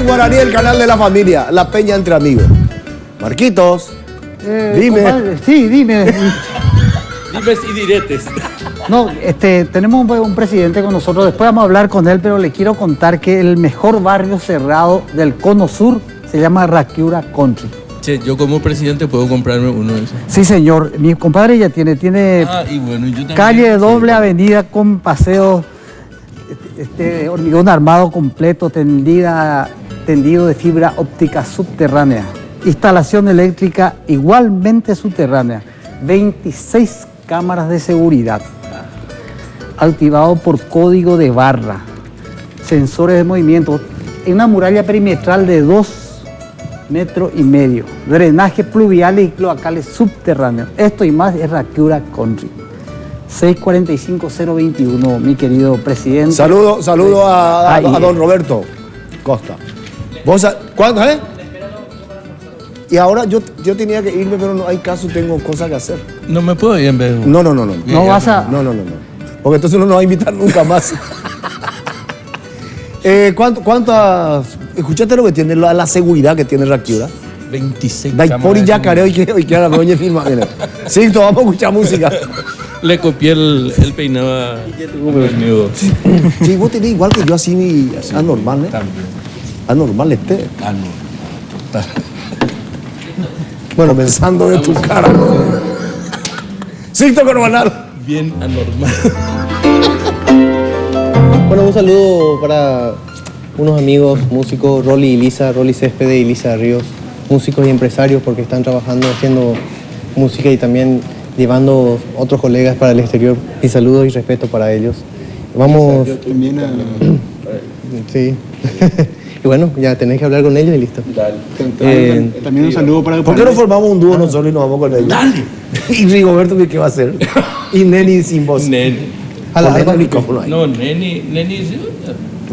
Guaraní, el canal de la familia, La Peña Entre Amigos. Marquitos, dime. Compadre, sí, dime. Dimes y diretes. No, tenemos un presidente con nosotros, después vamos a hablar con él, pero le quiero contar que el mejor barrio cerrado del Cono Sur se llama Raquiura Country. Che, yo como presidente puedo comprarme uno de esos. Sí, señor. Mi compadre ya tiene Y bueno, yo también. calle de doble avenida con paseo, hormigón armado completo, tendido de fibra óptica subterránea. Instalación eléctrica igualmente subterránea. 26 cámaras de seguridad. Activado por código de barra. Sensores de movimiento. Una muralla perimetral de 2,5 metros. Drenaje pluvial y cloacales subterráneos. Esto y más es Racura Country. 645-021, mi querido presidente. Saludo a don Roberto Costa. ¿Cuándo, Y ahora yo tenía que irme, pero no hay caso, tengo cosas que hacer. No me puedo ir en vez de... No. No vas a... No. Porque entonces uno no va a invitar nunca más. ¿Cuántas? Escuchaste lo que tiene, la seguridad que tiene Racura. 26 Por y yacareo y que la doña firma. Sí, vamos a escuchar música. Le copié el peinado a mío. Sí, vos tenés igual que yo, así anormal, ¿eh? También. Anormal este. Total. Bueno, pensando de tu cara. Sixto Corbanal. Bien anormal. Bueno, un saludo para unos amigos músicos, Rolly y Lisa, Rolly Céspedes y Lisa Ríos, músicos y empresarios porque están trabajando, haciendo música y también llevando otros colegas para el exterior. Y saludos y respeto para ellos. Vamos... Yo también Sí. Y bueno, ya tenés que hablar con ellos y listo. también un saludo para... ¿Por qué no formamos un dúo nosotros y nos vamos con ellos? Dale. Y Rigoberto, ¿qué va a hacer? Y Neni sin voz. Neni. Ponle el micrófono ahí. No, Neni sí.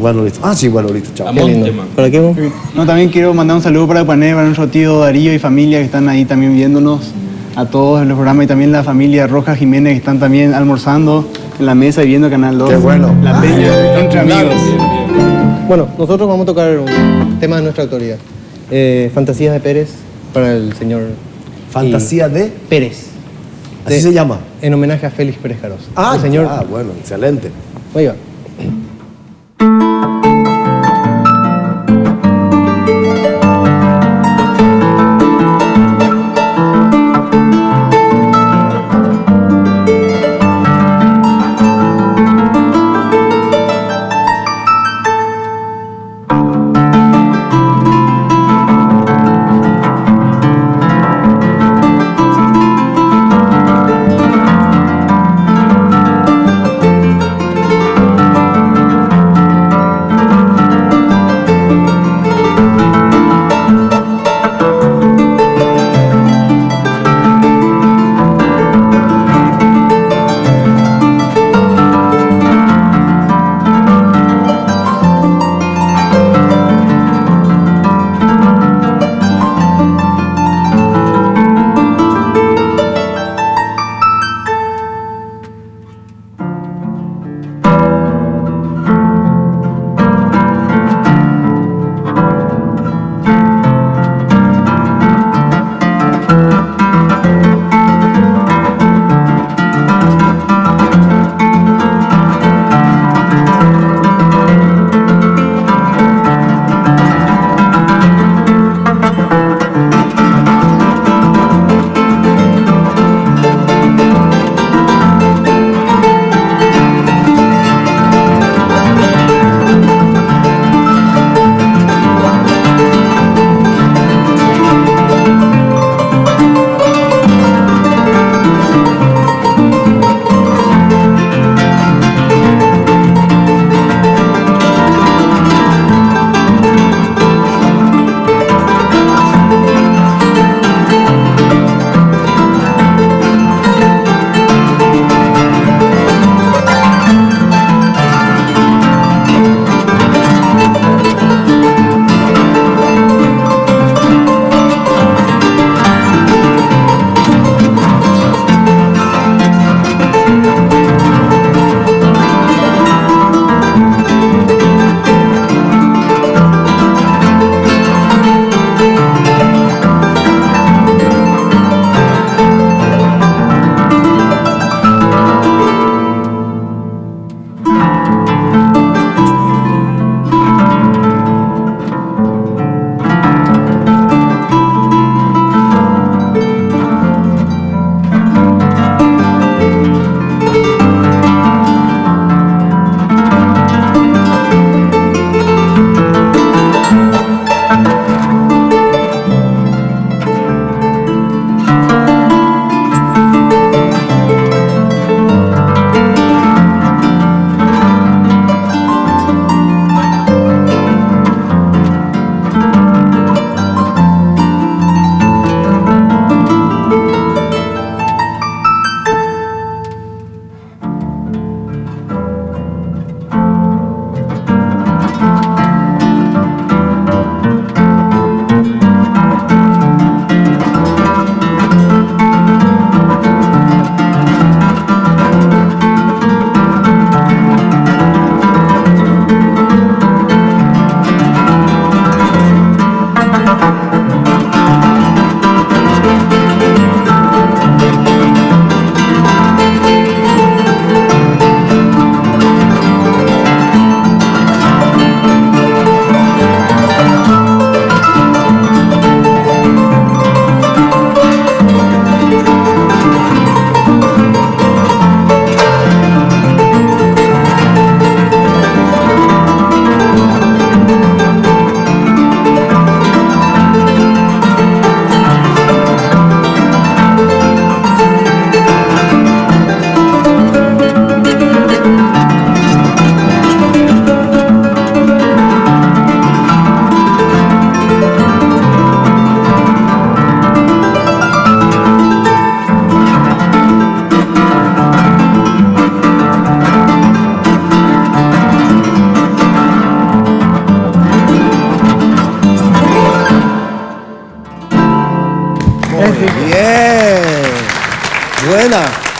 Bueno, listo. Ah, sí, bueno, listo, chao. A Monteman. ¿Para qué vos? No, también quiero mandar un saludo para Pané, para nuestro tío Darío y familia que están ahí también viéndonos, a todos en los programas, y también la familia Rojas Jiménez que están también almorzando en la mesa y viendo Canal 2. Qué bueno. La peña, entre amigos. Bueno, nosotros vamos a tocar un tema de nuestra autoría. Fantasías de Pérez para el señor... Fantasía de Pérez. ¿Así se llama? En homenaje a Félix Pérez Caros. El señor... bueno, excelente. Oiga.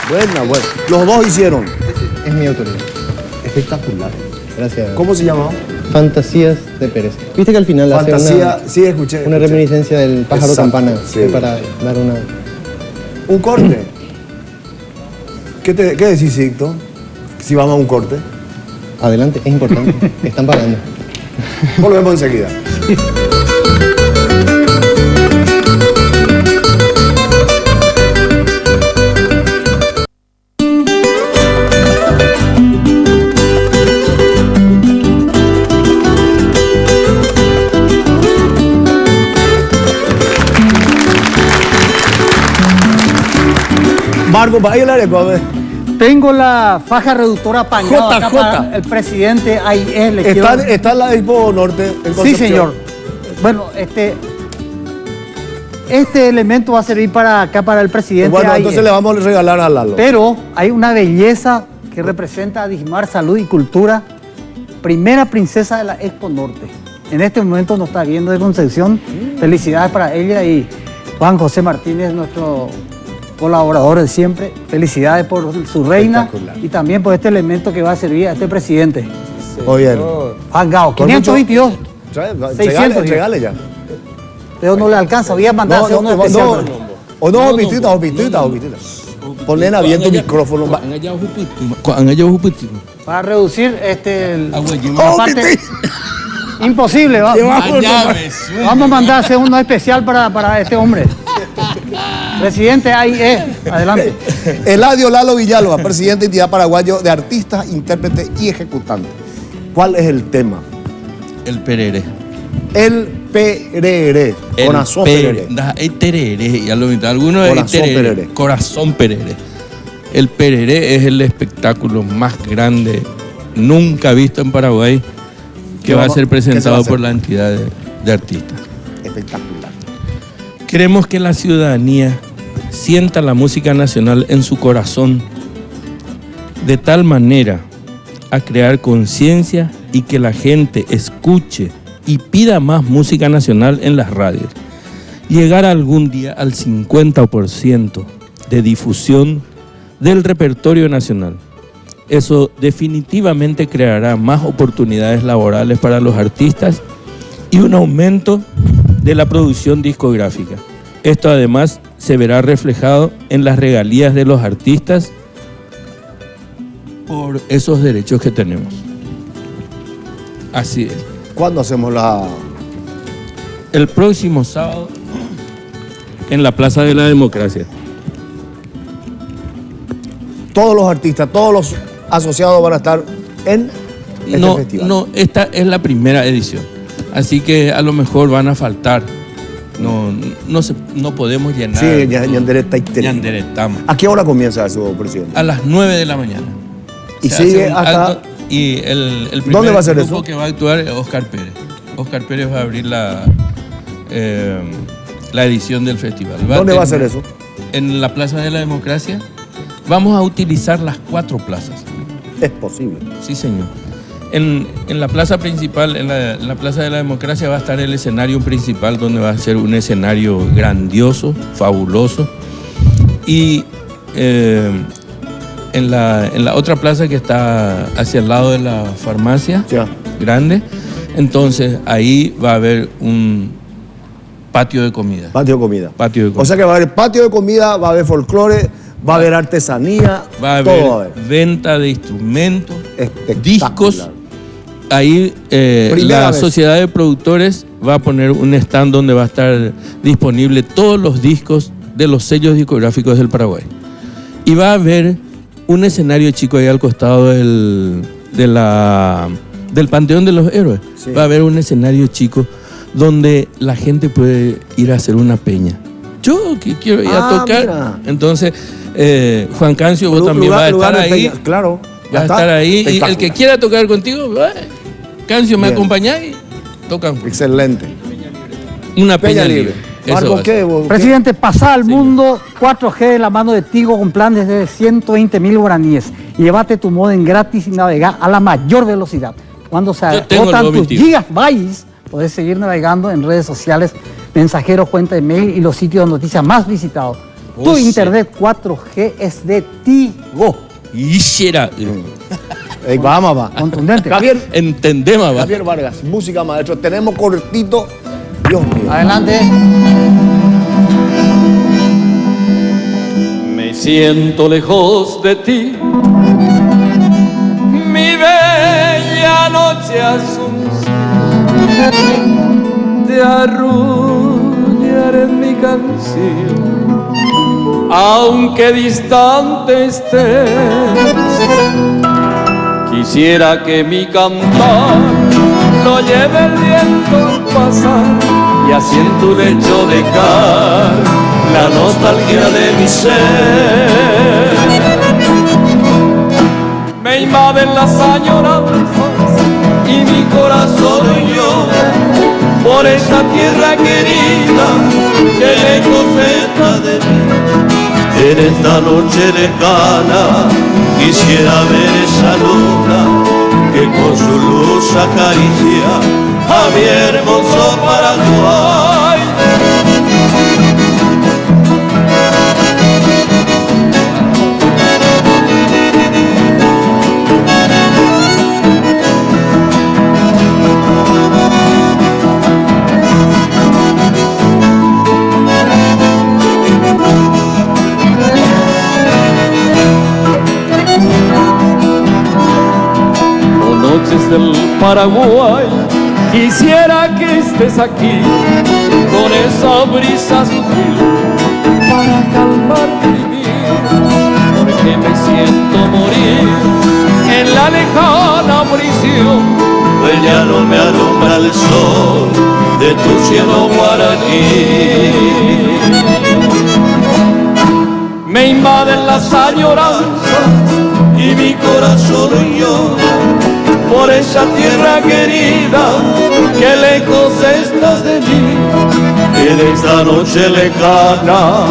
Buena. Los dos hicieron. Es mi autoría. Espectacular. Gracias. ¿Cómo se llamaba? Fantasías de Pérez. Viste que al final Fantasía, hace sí, escuché. una reminiscencia del pájaro Exacto, campana. sí. Para dar una... Un corte. ¿Qué decís, Sixto? Si vamos a un corte. Adelante, es importante. Están pagando. Volvemos enseguida. Marco, vaya el areco, a ver. Tengo la faja reductora apañada acá para el presidente. Ahí Está en la Expo Norte, en Concepción. Sí, señor. Bueno, este elemento va a servir para acá para el presidente. Bueno, entonces le vamos a regalar a Lalo. Pero hay una belleza que representa a Dijimar Salud y Cultura, primera princesa de la Expo Norte. En este momento nos está viendo de Concepción. Felicidades para ella y Juan José Martínez, nuestro colaborador de siempre. Felicidades por su reina y también por este elemento que va a servir a este presidente. Muy bien. Hangao, 522. 600. Regale ya. Pero no le alcanza, voy a mandar uno especial. No, pitita. Ponen abierto el micrófono. Para reducir la parte... Imposible, vamos a mandarse uno especial para este hombre. Presidente, ahí es. Adelante. Eladio Lalo Villalba, presidente de Entidad Paraguayo de Artistas, Intérpretes y Ejecutantes. ¿Cuál es el tema? El perere. El perere. Corazón perere. El terere. Ya lo vi. Algunos Corazón perere. Corazón perere. El perere es el espectáculo más grande nunca visto en Paraguay que va a ser presentado por la entidad de artistas. Espectacular. Queremos que la ciudadanía sienta la música nacional en su corazón de tal manera a crear conciencia y que la gente escuche y pida más música nacional en las radios. Llegar algún día al 50% de difusión del repertorio nacional. Eso definitivamente creará más oportunidades laborales para los artistas y un aumento de la producción discográfica. Esto además se verá reflejado en las regalías de los artistas por esos derechos que tenemos. Así es. ¿Cuándo hacemos la...? El próximo sábado en la Plaza de la Democracia. Todos los artistas, todos los asociados van a estar en este festival. No, esta es la primera edición. Así que a lo mejor van a faltar. No podemos llenar. Sí, Ñanderetamos. ¿A qué hora comienza eso, presidente? A las 9 de la mañana. Y sigue hasta... Y el primer ¿Dónde va a ser grupo eso? Que va a actuar es Oscar Pérez. Oscar Pérez va a abrir la edición del festival. ¿Dónde va a ser eso? En la Plaza de la Democracia. Vamos a utilizar las 4 plazas. Es posible. Sí, señor. En la plaza principal, en la Plaza de la Democracia va a estar el escenario principal, donde va a ser un escenario grandioso, fabuloso. Y en la otra plaza que está hacia el lado de la farmacia grande, entonces ahí va a haber un patio de comida. Patio de comida. Patio de comida. O sea que va a haber patio de comida, va a haber folclore, va a haber artesanía, va a haber venta de instrumentos, discos. Ahí la sociedad de productores va a poner un stand donde va a estar disponible todos los discos de los sellos discográficos del Paraguay. Y va a haber un escenario chico ahí al costado del Panteón de los Héroes. Sí. Va a haber un escenario chico donde la gente puede ir a hacer una peña. Yo que quiero ir a tocar. Mira. Entonces, Juan Cancio, vos también vas a estar ahí. Claro. Vas a estar ahí. Y el que quiera tocar contigo, Cancio, me acompaña y tocan. Excelente. Una peña libre. Marco, ¿qué? Presidente, pasa al mundo 4G de la mano de Tigo con planes de 120.000 guaraníes. Llévate tu modem gratis y navegar a la mayor velocidad. Cuando se agotan tus gigabytes, podés seguir navegando en redes sociales, mensajeros, cuenta de mail y los sitios de noticias más visitados. Tu internet 4G es de Tigo. Y será. Vamos, va. Contundente. Javier. Entendemos, va. Javier Vargas, música, maestro. Tenemos cortito. Dios mío. Adelante. Me siento lejos de ti, mi bella noche azul, te arrullaré en mi canción, aunque distante estés. Quisiera que mi cantar lo lleve el viento al pasar y así en tu lecho dejar la nostalgia de mi ser. Me invaden las añoranzas y mi corazón llora por esa tierra querida que lejos está de mí. En esta noche lejana quisiera ver esa luna que con su luz acaricia a mi hermoso Paraguay. Noches del Paraguay, quisiera que estés aquí con esa brisa sutil para calmarte y vivir, porque me siento morir en la lejana prisión. Ya no me alumbra el sol de tu cielo guaraní. Me invaden las añoranzas y mi corazón llora por esa tierra querida que lejos estás de mí. En esta noche lejana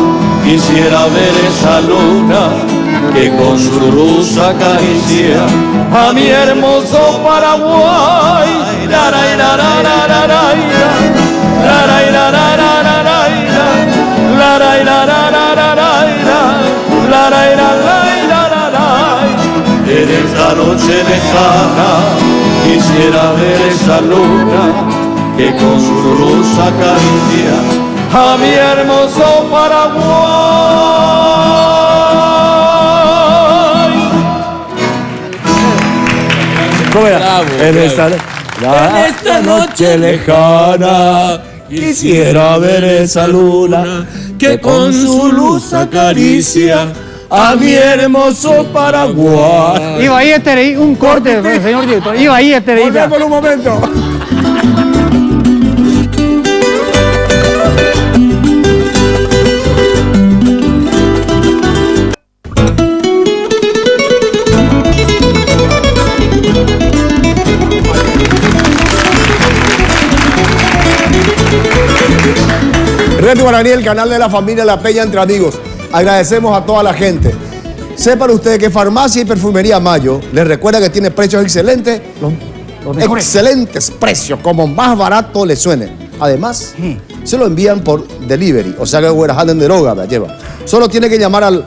quisiera ver esa luna que con su luz acaricia a mi hermoso Paraguay. En esta noche lejana quisiera ver esa luna que con su luz acaricia a mi hermoso Paraguay. ¿Cómo era? Bravo, En bravo. esta noche lejana quisiera ver esa luna que con su luz acaricia a mi hermoso Paraguay. Iba ahí un corte, señor director. Iba ahí Volvemos en un momento. Red Guaraní, el canal de la familia La Peña entre amigos. Agradecemos a toda la gente. Sepan ustedes que Farmacia y Perfumería Mayo les recuerda que tiene precios excelentes. Excelentes precios, como más barato les suene. Además, se lo envían por delivery, o sea que Huerajal de droga la lleva. Solo tiene que llamar al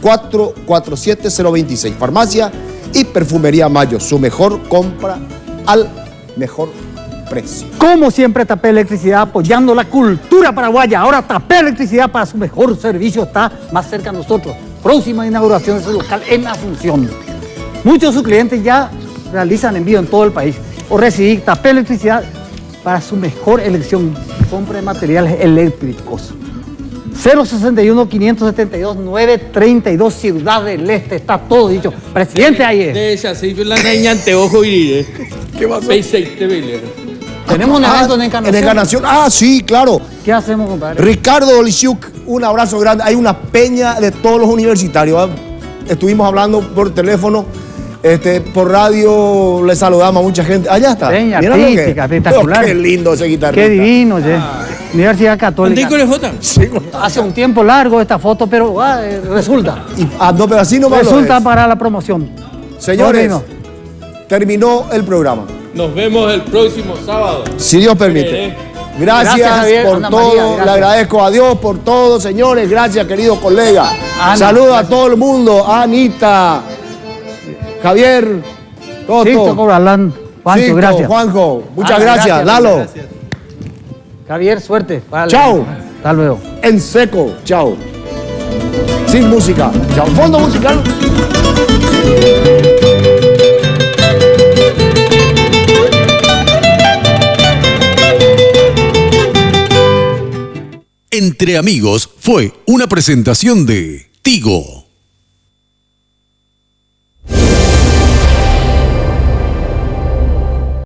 447-026. Farmacia y Perfumería Mayo, su mejor compra al mejor precio. Como siempre, Tapé Electricidad apoyando la cultura paraguaya. Ahora Tapé Electricidad para su mejor servicio está más cerca de nosotros. Próxima inauguración de su local en Asunción. Muchos de sus clientes ya realizan envío en todo el país. O recibir Tapé Electricidad para su mejor elección. Compra de materiales eléctricos. 061-572-932 Ciudad del Este. Está todo dicho. Presidente ayer. De esa, sí, la niña anteojo y ¿Qué pasó? Tenemos un evento en Encarnación. En Encarnación. Ah, sí, claro. ¿Qué hacemos, compadre? Ricardo Olisiuk, un abrazo grande. Hay una peña de todos los universitarios. Estuvimos hablando por teléfono, por radio, le saludamos a mucha gente. Allá está. Peña Mira lo que- artística, espectacular. Oh, qué lindo ese guitarrista. Qué divino, che. Universidad Católica. Sí. Hace un tiempo largo esta foto, pero resulta. No, pero así no va Resulta para la promoción. Señores, No, terminó el programa. Nos vemos el próximo sábado. Si Dios permite. Gracias Javier, por Ana todo. María, gracias. Le agradezco a Dios por todo, señores. Gracias, queridos colegas. Ana, Saludos gracias. a todo el mundo. A Anita, Javier, Toto. Sixto Corralán, Juancho, Sixto, gracias. Juanjo, muchas Ana, gracias. Lalo, gracias. Javier, suerte. Vale. chao. Hasta luego. En seco, chao. Sin música, chao. Fondo musical. Entre Amigos fue una presentación de Tigo.